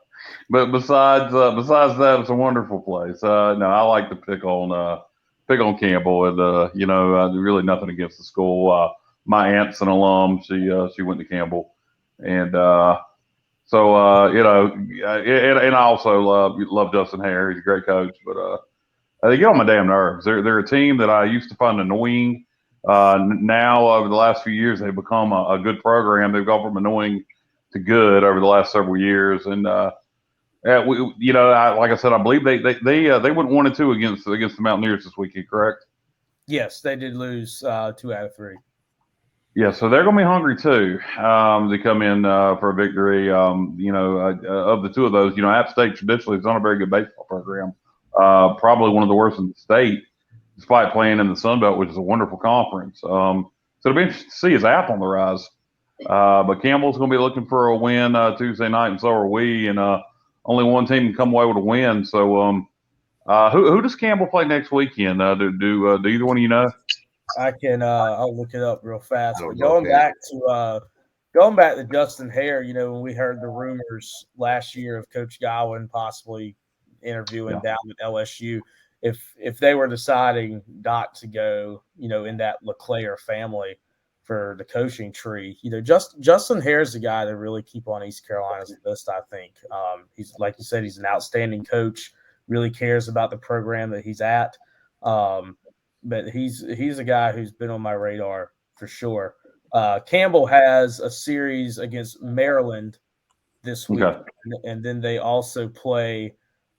it's a wonderful place. No, I like to pick on Campbell, and really nothing against the school. My aunt's an alum. She went to Campbell, and and I also love Justin Hare. He's a great coach, but they get on my damn nerves. They're a team that I used to find annoying. Now over the last few years, they've become a good program. They've gone from annoying to good over the last several years, and like I said, I believe they went 1-2 against the Mountaineers this weekend, correct? Yes, they did lose 2 out of 3. Yeah, so they're going to be hungry too to come in for a victory. Of the two of those, App State traditionally is not a very good baseball program. Probably one of the worst in the state, despite playing in the Sun Belt, which is a wonderful conference. So it'll be interesting to see his App on the rise. But Campbell's going to be looking for a win Tuesday night, and so are we. And only one team can come away with a win. So who does Campbell play next weekend? Do either one of you know? I can. I'll look it up real fast. But going back to Justin Hare, when we heard the rumors last year of Coach Godwin possibly interviewing down at LSU, if they were deciding not to go, in that LeClaire family for the coaching tree, Justin Hare's the guy to really keep on East Carolina's list. I think he's, like you said, he's an outstanding coach. Really cares about the program that he's at. But he's a guy who's been on my radar for sure. Campbell has a series against Maryland this week, and then they also play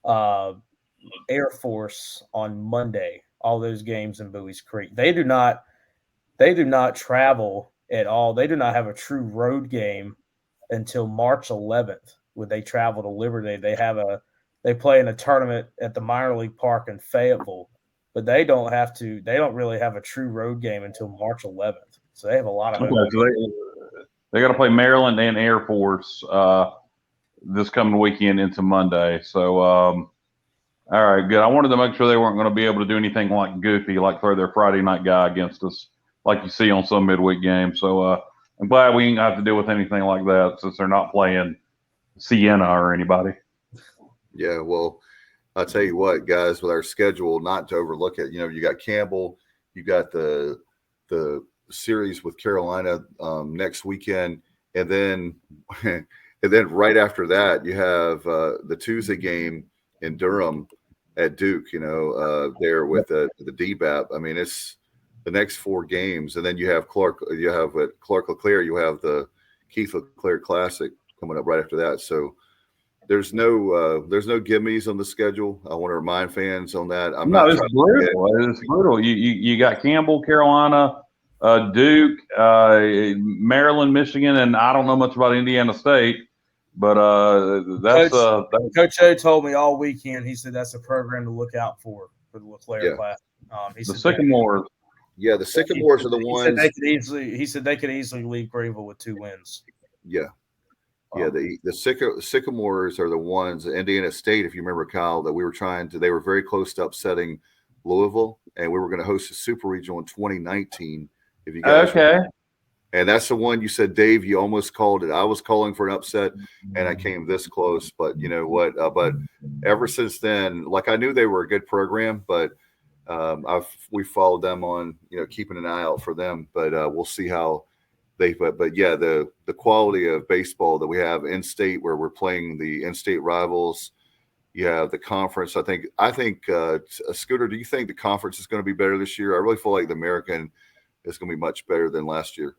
Air Force on Monday. All those games in Bowie's Creek. They do not travel at all. They do not have a true road game until March 11th when they travel to Liberty. They play in a tournament at the minor league park in Fayetteville. But they don't really have a true road game until March 11th. So they have a lot of home. So they got to play Maryland and Air Force this coming weekend into Monday. So, all right, good. I wanted to make sure they weren't going to be able to do anything like goofy, like throw their Friday night guy against us, like you see on some midweek games. So I'm glad we didn't have to deal with anything like that since they're not playing Siena or anybody. Yeah, well, I'll tell you what, guys, with our schedule, not to overlook it, you got Campbell, you got the series with Carolina next weekend, and then right after that, you have the Tuesday game in Durham at Duke, there with the DBAP. I mean, it's the next 4 games, and then you have Clark LeClaire, you have the Keith LeClaire Classic coming up right after that. So there's no gimmies on the schedule. I want to remind fans on that. It's brutal. It's brutal. You got Campbell, Carolina, Duke, Maryland, Michigan, and I don't know much about Indiana State, but that's Coach O told me all weekend. He said that's a program to look out for the LeClaire class. The Sycamores. Yeah, the Sycamores are the ones. He said they could easily leave Greenville with 2 wins. Yeah. Yeah, the Sycamores are the ones, Indiana State, if you remember, Kyle, that we were they were very close to upsetting Louisville, and we were going to host a super regional in 2019. If you guys remember. And that's the one you said, Dave, you almost called it. I was calling for an upset, and I came this close. But you know what? But ever since then, like I knew they were a good program, but we followed them on, keeping an eye out for them. But we'll see how but yeah, the quality of baseball that we have in state, where we're playing the in-state rivals. You have the conference. I think Scooter, do you think the conference is going to be better this year? I really feel like the American is going to be much better than last year.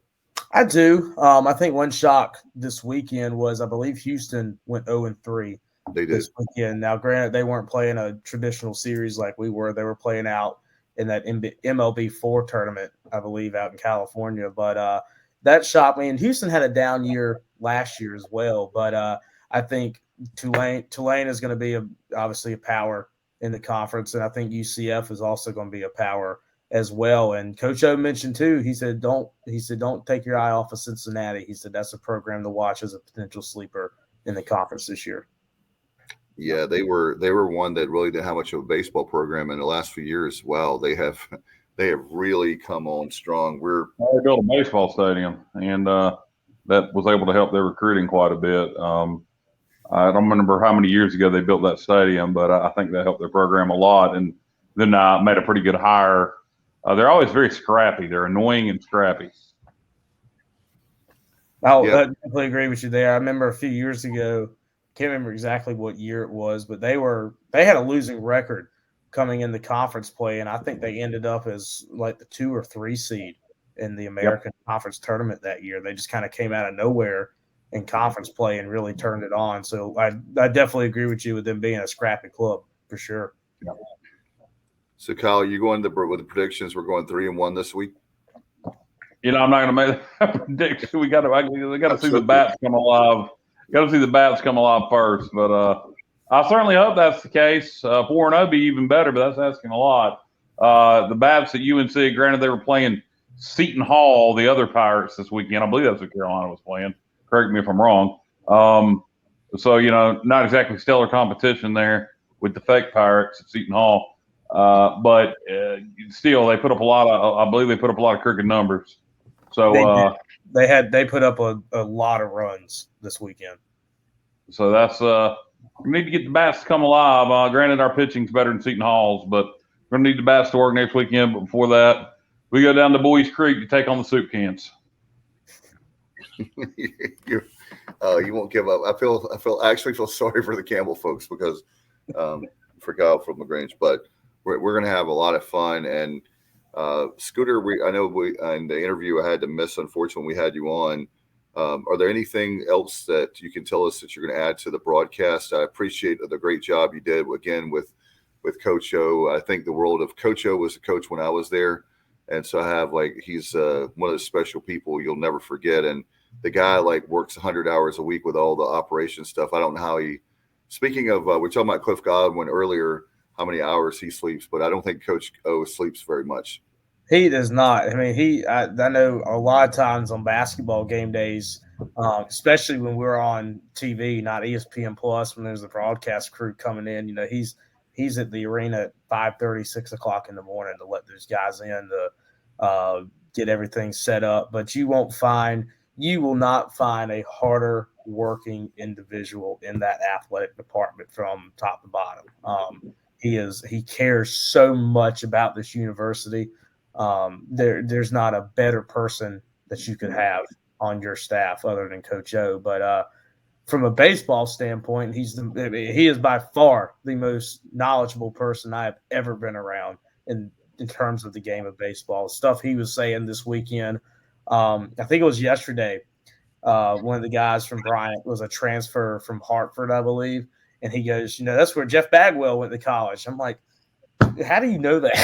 I do. I think one shock this weekend was, I believe Houston went 0-3 this weekend. Now, granted, they weren't playing a traditional series like we were. They were playing out in that MLB4 tournament, I believe, out in California. But that shocked me. And Houston had a down year last year as well. But I think Tulane is going to be obviously a power in the conference, and I think UCF is also going to be a power as well. And Coach O mentioned too, he said don't take your eye off of Cincinnati. He said that's a program to watch as a potential sleeper in the conference this year. Yeah, they were one that really didn't have much of a baseball program in the last few years. Wow, they have really come on strong. They built a baseball stadium, and that was able to help their recruiting quite a bit. I don't remember how many years ago they built that stadium, but I think that helped their program a lot. And then made a pretty good hire. They're always very scrappy. They're annoying and scrappy. I definitely agree with you there. I remember a few years ago, can't remember exactly what year it was, but they had a losing record coming in the conference play, and I think they ended up as like the 2 or 3 seed in the American Conference tournament that year. They just kind of came out of nowhere in conference play and really turned it on. So I definitely agree with you with them being a scrappy club for sure. Yeah. So Kyle, you going with the predictions? We're going 3-1 this week. I'm not going to make that prediction. We got to see the bats come alive. Got to see the bats come alive first. But I certainly hope that's the case. 4-0 be even better, but that's asking a lot. The bats at UNC, granted they were playing Seton Hall, the other Pirates, this weekend. I believe that's what Carolina was playing. Correct me if I'm wrong. So, not exactly stellar competition there with the fake Pirates at Seton Hall. But still, they put up I believe they put up a lot of crooked numbers. So they put up a lot of runs this weekend. So that's we need to get the bats to come alive. Granted, our pitching's better than Seton Hall's, but we're gonna need the bats to work next weekend. But before that, we go down to Boys Creek to take on the soup cans. You won't give up. I actually feel sorry for the Campbell folks because for Kyle from LaGrange, but we're going to have a lot of fun. And Scooter, I know in the interview I had to miss, unfortunately, we had you on. Are there anything else that you can tell us that you're going to add to the broadcast? I appreciate the great job you did again with Coach O. I think the world of Coach O was a coach when I was there. And so I have he's one of the special people you'll never forget. And the guy works 100 hours a week with all the operation stuff. I don't know how speaking of, we're talking about Cliff Godwin earlier, how many hours he sleeps, but I don't think Coach O sleeps very much. He does not. I mean, I know a lot of times on basketball game days, especially when we're on TV, not ESPN Plus, when there's a broadcast crew coming in, he's at the arena at 5:30, 6 o'clock in the morning to let those guys in to get everything set up. But you will not find a harder working individual in that athletic department from top to bottom. He cares so much about this university. There's not a better person that you could have on your staff other than Coach O. But from a baseball standpoint, he is by far the most knowledgeable person I have ever been around in terms of the game of baseball. Stuff he was saying this weekend, I think it was yesterday. One of the guys from Bryant was a transfer from Hartford, I believe. And he goes, that's where Jeff Bagwell went to college. I'm like, how do you know that?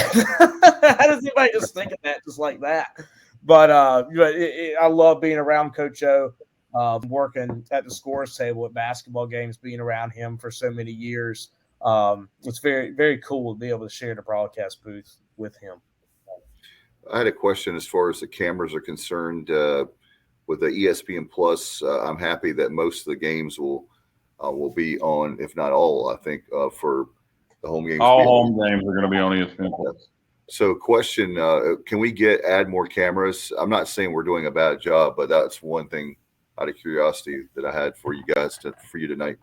How does anybody just think of that just like that? But I love being around Coach O, working at the scores table at basketball games, being around him for so many years. It's very, very cool to be able to share the broadcast booth with him. I had a question as far as the cameras are concerned. with the ESPN Plus, I'm happy that most of the games will be on, if not all, I think, for the home games. All home games are going to be on ESPN Plus. So question, can we add more cameras? I'm not saying we're doing a bad job, but that's one thing out of curiosity that I had for you guys for you tonight.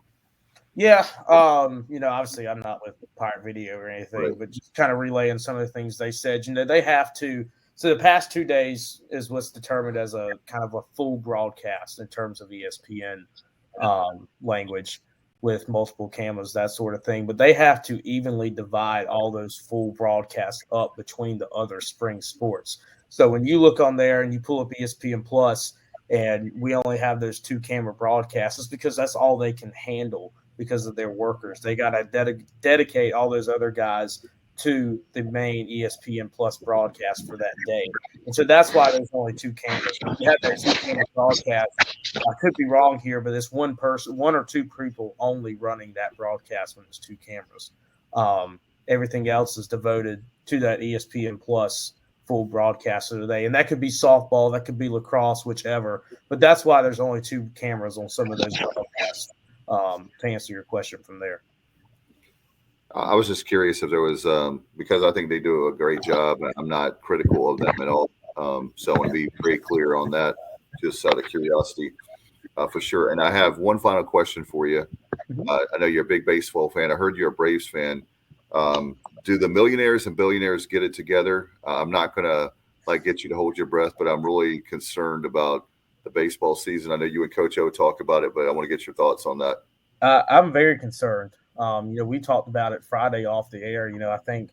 Yeah. Obviously I'm not with Pirate Video or anything, right, but just kind of relaying some of the things they said. They have to. So the past 2 days is what's determined as a kind of a full broadcast in terms of ESPN language with multiple cameras, that sort of thing. But they have to evenly divide all those full broadcasts up between the other spring sports. So when you look on there and you pull up ESPN Plus and we only have those 2 camera broadcasts, it's because that's all they can handle because of their workers. They got to dedicate all those other guys to the main ESPN Plus broadcast for that day. And so that's why there's only 2 cameras. You have that 2 camera broadcast. I could be wrong here, but it's one or two people only running that broadcast when it's 2 cameras. Everything else is devoted to that ESPN Plus full broadcast of the day. And that could be softball, that could be lacrosse, whichever. But that's why there's only 2 cameras on some of those broadcasts, to answer your question from there. I was just curious if there was, because I think they do a great job, and I'm not critical of them at all. So I want to be very clear on that, just out of curiosity, for sure. And I have one final question for you. I know you're a big baseball fan. I heard you're a Braves fan. Do the millionaires and billionaires get it together? I'm not going to get you to hold your breath, but I'm really concerned about the baseball season. I know you and Coach O talked about it, but I want to get your thoughts on that. I'm very concerned. We talked about it Friday off the air. I think,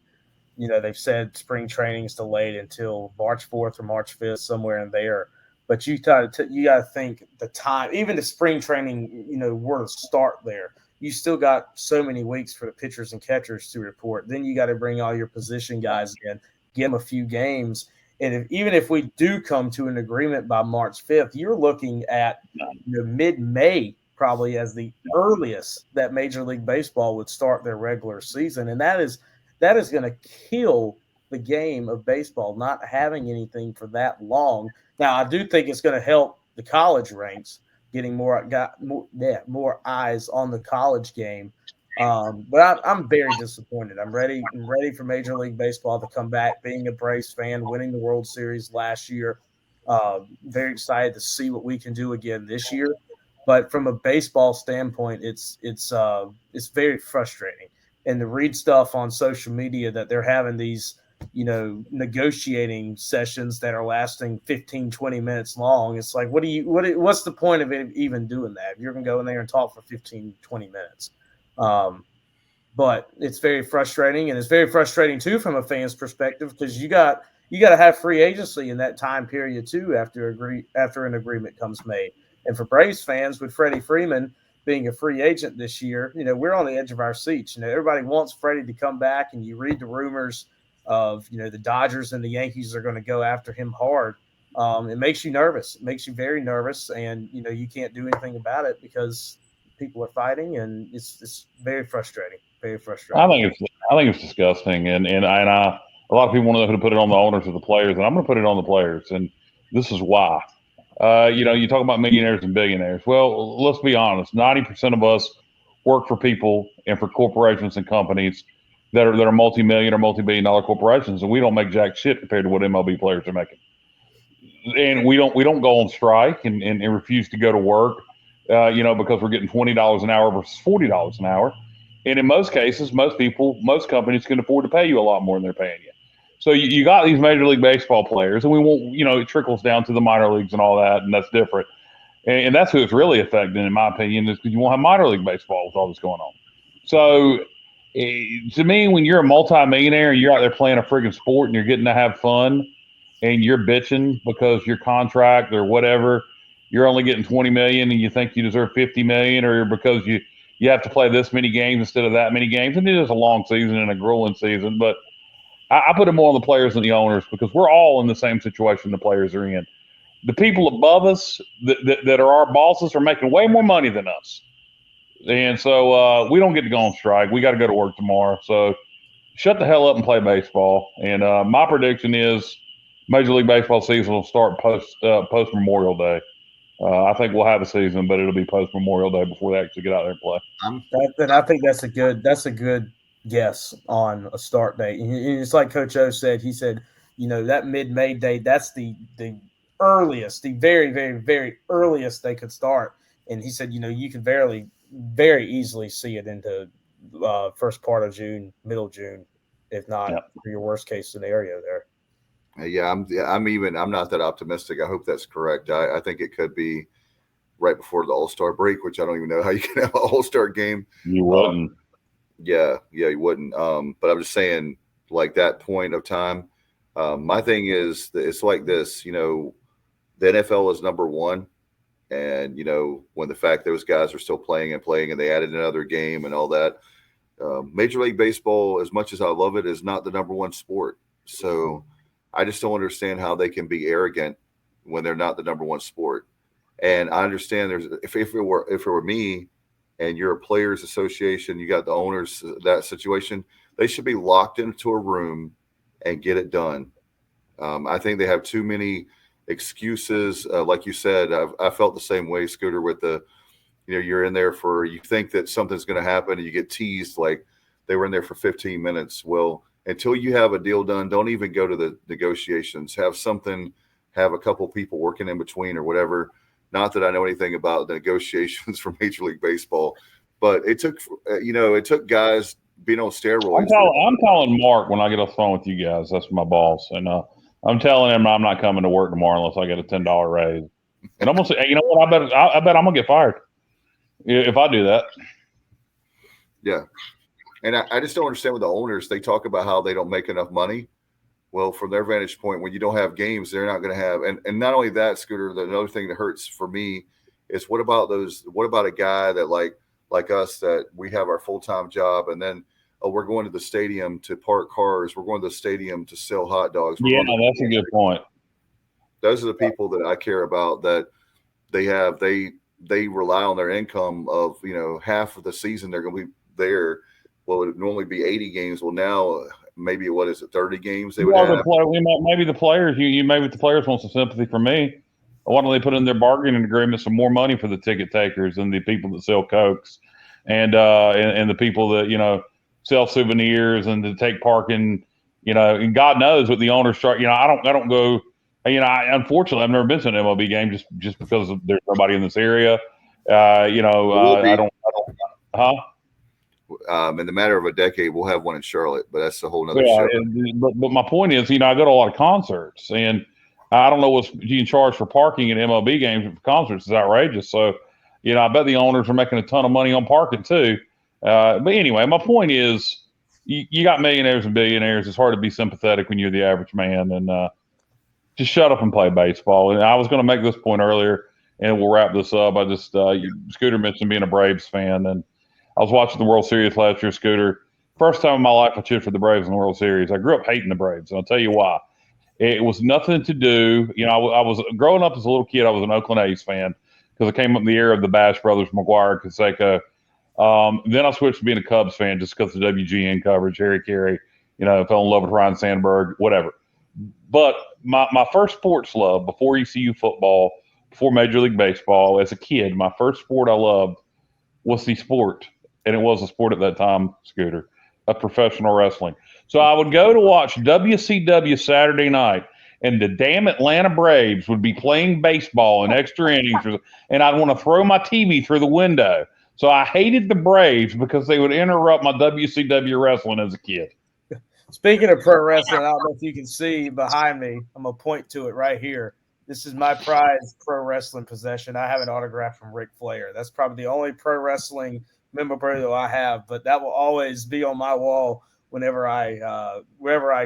they've said spring training is delayed until March 4th or March 5th, somewhere in there. But you got to think the time, even if spring training, were to start there, you still got so many weeks for the pitchers and catchers to report. Then you got to bring all your position guys in, give them a few games. And even if we do come to an agreement by March 5th, you're looking at mid-May probably as the earliest that Major League Baseball would start their regular season. And that is going to kill the game of baseball, not having anything for that long. Now, I do think it's going to help the college ranks, getting more eyes on the college game. But I'm very disappointed. I'm ready for Major League Baseball to come back, being a Braves fan, winning the World Series last year. Very excited to see what we can do again this year. But from a baseball standpoint, it's very frustrating. And to read stuff on social media that they're having these, negotiating sessions that are lasting 15, 20 minutes long. It's like, what's the point of it even doing that? You're going to go in there and talk for 15, 20 minutes. But it's very frustrating, and it's very frustrating too from a fan's perspective, because you got to have free agency in that time period too after an agreement comes made. And for Braves fans, with Freddie Freeman being a free agent this year, we're on the edge of our seats. Everybody wants Freddie to come back, and you read the rumors of, the Dodgers and the Yankees are going to go after him hard. It makes you nervous. It makes you very nervous, and, you can't do anything about it because people are fighting, and it's very frustrating. Very frustrating. I think it's disgusting, and a lot of people want to know who to put it on, the owners or the players, and I'm going to put it on the players, and this is why. You talk about millionaires and billionaires. Well, let's be honest. 90% of us work for people and for corporations and companies that are multi-million or multi-billion-dollar corporations, and we don't make jack shit compared to what MLB players are making. And we don't go on strike and refuse to go to work, because we're getting $20 an hour versus $40 an hour. And in most cases, most companies can afford to pay you a lot more than they're paying you. So you got these Major League Baseball players, and we won't, it trickles down to the minor leagues and all that, and that's different. And that's who it's really affecting, in my opinion, is because you won't have minor league baseball with all this going on. So to me, when you're a multimillionaire and you're out there playing a friggin' sport and you're getting to have fun and you're bitching because your contract or whatever, you're only getting $20 million and you think you deserve $50 million, or because you have to play this many games instead of that many games. And it is a long season and a grueling season, but I put it more on the players than the owners, because we're all in the same situation the players are in. The people above us that are our bosses are making way more money than us. And so we don't get to go on strike. We got to go to work tomorrow. So shut the hell up and play baseball. And my prediction is Major League Baseball season will start post Memorial Day. I think we'll have a season, but it'll be post Memorial Day before they actually get out there and play. I think that's a good guess on a start date. And it's like Coach O said. He said, that mid-May date, that's the earliest, the very, very, very earliest they could start. And he said, you can very, very easily see it into first part of June, middle June, if not for your worst case scenario there. Yeah, I'm not that optimistic. I hope that's correct. I think it could be right before the All-Star break, which I don't even know how you can have an All-Star game. You wouldn't. Yeah, you wouldn't. But I'm just saying, like that point of time. My thing is, it's like this. The NFL is number one, and when the fact those guys are still playing, and they added another game and all that. Major League Baseball, as much as I love it, is not the number one sport. So I just don't understand how they can be arrogant when they're not the number one sport. And I understand if it were me and you're a players association, you got the owners, that situation, they should be locked into a room and get it done. I think they have too many excuses. Like you said, I felt the same way, Scooter, with you're in there you think that something's going to happen and you get teased like they were in there for 15 minutes. Well, until you have a deal done, don't even go to the negotiations. Have a couple people working in between or whatever. Not that I know anything about the negotiations for Major League Baseball, but it took guys being on steroids. I'm calling Mark when I get off the phone with you guys. That's my boss, and I'm telling him I'm not coming to work tomorrow unless I get a $10 raise. And I'm gonna say, hey, you know what? I bet I'm gonna get fired if I do that. Yeah. And I just don't understand with the owners. They talk about how they don't make enough money. Well, from their vantage point, when you don't have games, they're not going to have. And not only that, Scooter, another thing that hurts for me is what about a guy that like us, that we have our full-time job and then, we're going to the stadium to park cars. We're going to the stadium to sell hot dogs. That's a good point. Those are the people that I care about, that they rely on their income of, half of the season they're going to be there. Well, it would normally be 80 games. Well, now maybe 30 games they would have. Maybe the players, maybe the players want some sympathy from me. Why don't they put in their bargaining agreement some more money for the ticket takers and the people that sell Cokes and the people that, sell souvenirs and to take parking, and God knows what the owners start. I don't go, unfortunately, I've never been to an MLB game just because there's nobody in this area. I don't, huh? In the matter of a decade, we'll have one in Charlotte, but that's a whole nother show. But my point is, I go to a lot of concerts, and I don't know what's being charged for parking at MLB games, but for concerts is outrageous. So, I bet the owners are making a ton of money on parking too. But anyway, my point is, you got millionaires and billionaires. It's hard to be sympathetic when you're the average man, and just shut up and play baseball. And I was going to make this point earlier, and we'll wrap this up. I just Scooter mentioned being a Braves fan, and I was watching the World Series last year, Scooter. First time in my life I cheered for the Braves in the World Series. I grew up hating the Braves, and I'll tell you why. It was nothing to do. I was growing up as a little kid. I was an Oakland A's fan because I came up in the era of the Bash brothers, McGuire, Canseco. Then I switched to being a Cubs fan just because of the WGN coverage. Harry Carey, fell in love with Ryan Sandberg, whatever. But my first sports love before ECU football, before Major League Baseball, as a kid, my first sport I loved was the sport. And it was a sport at that time, Scooter, of professional wrestling. So I would go to watch WCW Saturday night, and the damn Atlanta Braves would be playing baseball in extra innings, and I'd want to throw my TV through the window. So I hated the Braves because they would interrupt my WCW wrestling as a kid. Speaking of pro wrestling, I don't know if you can see behind me. I'm going to point to it right here. This is my prized pro wrestling possession. I have an autograph from Ric Flair. That's probably the only pro wrestling memorabilia I have, but that will always be on my wall wherever I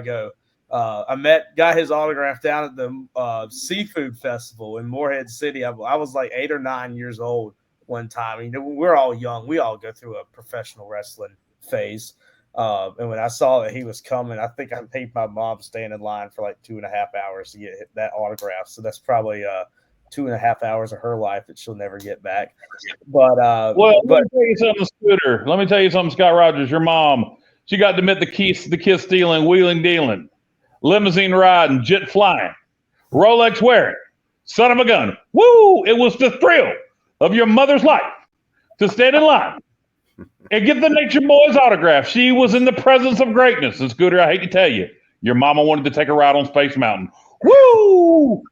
go. I got his autograph down at the seafood festival in Morehead City. I was like 8 or 9 years old one time. We're all young. We all go through a professional wrestling phase. And when I saw that he was coming, I think I made my mom stand in line for like 2.5 hours to get that autograph. So that's probably 2.5 hours of her life that she'll never get back. But let me tell you something, Scooter. Let me tell you something, Scott Rogers. Your mom, she got to admit the kiss stealing, wheeling dealing, limousine riding, jet flying, Rolex wearing, son of a gun. Woo! It was the thrill of your mother's life to stand in line and get the Nature Boy's autograph. She was in the presence of greatness. And Scooter, I hate to tell you, your mama wanted to take a ride on Space Mountain. Woo!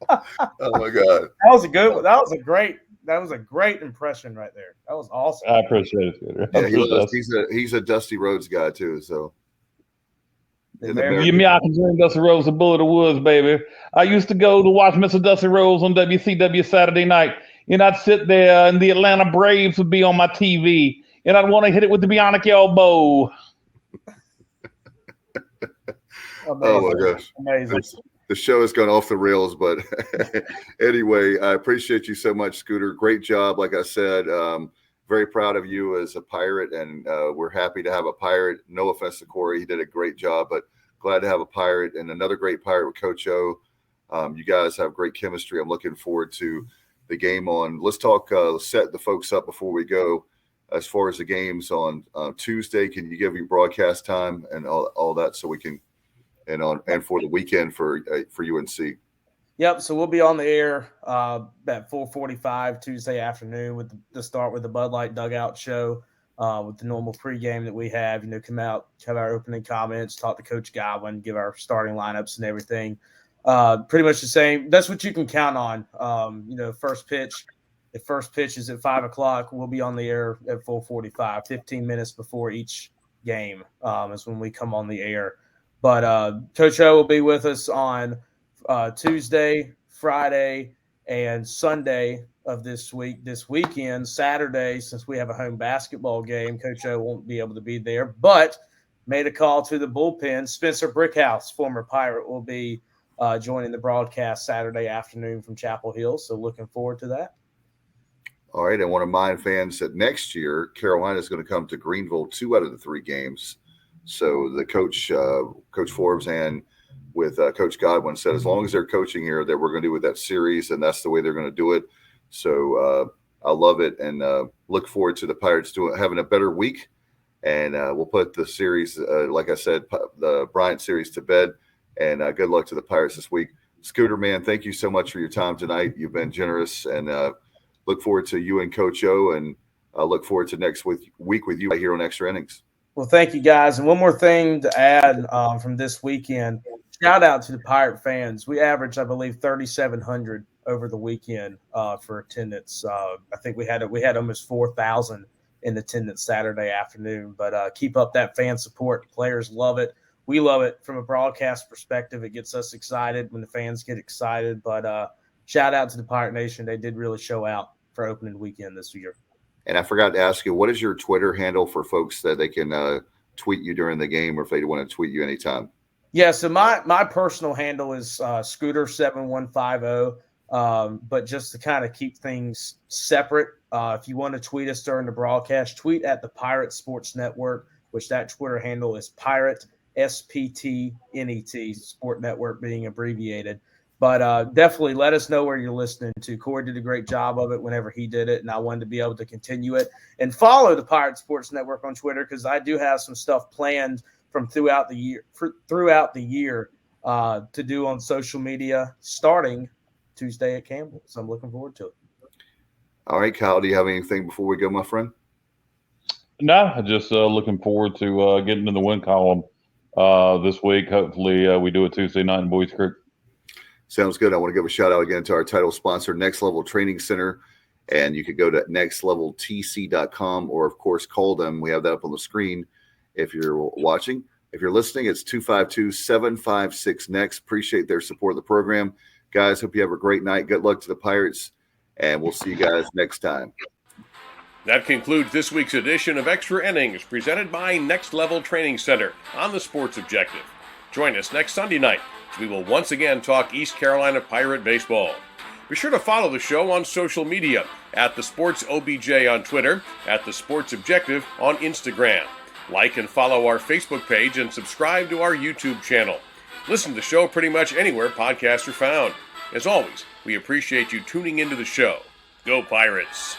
Oh my God. That was a good one. That was a great impression right there. That was awesome. I appreciate it, Scooter. Yeah, he's a Dusty Rhodes guy too. So You mean I can dream Dusty Rhodes a bullet of woods, baby. I used to go to watch Mr. Dusty Rhodes on WCW Saturday night, and I'd sit there, and the Atlanta Braves would be on my TV, and I'd want to hit it with the bionic elbow. Oh my gosh. Amazing. The show has gone off the rails, but anyway, I appreciate you so much, Scooter. Great job. Like I said, very proud of you as a Pirate, and we're happy to have a Pirate. No offense to Corey. He did a great job, but glad to have a Pirate and another great Pirate with Coach O. You guys have great chemistry. I'm looking forward to the game on. Let's talk, set the folks up before we go. As far as the games on Tuesday, can you give me broadcast time and all that so we can – and for the weekend for UNC. Yep. So we'll be on the air at 4:45 Tuesday afternoon with the start with the Bud Light Dugout show with the normal pregame that we have. Come out, have our opening comments, talk to Coach Godwin, give our starting lineups and everything. Pretty much the same. That's what you can count on. First pitch. The first pitch is at 5:00. We'll be on the air at 4:45, 15 minutes before each game is when we come on the air. But Coach O will be with us on Tuesday, Friday, and Sunday of this week. This weekend, Saturday, since we have a home basketball game, Coach O won't be able to be there, but made a call to the bullpen. Spencer Brickhouse, former Pirate, will be joining the broadcast Saturday afternoon from Chapel Hill, so looking forward to that. All right, and want to remind fans that next year, Carolina is going to come to Greenville 2 out of the 3 games. So the coach, Coach Forbes, and with Coach Godwin said, as long as they're coaching here, that we're going to do with that series, and that's the way they're going to do it. So I love it, and look forward to the Pirates having a better week. And we'll put the series, like I said, the Bryant series to bed. And good luck to the Pirates this week. Scooter, man, thank you so much for your time tonight. You've been generous, and look forward to you and Coach O, and look forward to next week with you right here on Extra Innings. Well, thank you, guys. And one more thing to add from this weekend, shout out to the Pirate fans. We averaged, I believe, 3,700 over the weekend for attendance. I think we had almost 4,000 in attendance Saturday afternoon. But keep up that fan support. The players love it. We love it from a broadcast perspective. It gets us excited when the fans get excited. But shout out to the Pirate Nation. They did really show out for opening weekend this year. And I forgot to ask you, what is your Twitter handle for folks that they can tweet you during the game, or if they want to tweet you anytime? Yeah, so my personal handle is Scooter7150. But just to kind of keep things separate, if you want to tweet us during the broadcast, tweet at the Pirate Sports Network, which that Twitter handle is Pirate SPTNET, Sport Network being abbreviated. But definitely let us know where you're listening to. Corey did a great job of it whenever he did it, and I wanted to be able to continue it. And follow the Pirate Sports Network on Twitter, because I do have some stuff planned from throughout the year to do on social media starting Tuesday at Campbell. So I'm looking forward to it. All right, Kyle, do you have anything before we go, my friend? No, just looking forward to getting in the win column this week. Hopefully we do it Tuesday night in Boys Creek. Sounds good. I want to give a shout out again to our title sponsor, Next Level Training Center. And you could go to nextleveltc.com, or, of course, call them. We have that up on the screen if you're watching. If you're listening, it's 252-756-NEXT. Appreciate their support of the program. Guys, hope you have a great night. Good luck to the Pirates, and we'll see you guys next time. That concludes this week's edition of Extra Innings, presented by Next Level Training Center on the Sports Objective. Join us next Sunday night as we will once again talk East Carolina Pirate baseball. Be sure to follow the show on social media at The Sports OBJ on Twitter, at The Sports Objective on Instagram. Like and follow our Facebook page and subscribe to our YouTube channel. Listen to the show pretty much anywhere podcasts are found. As always, we appreciate you tuning into the show. Go Pirates!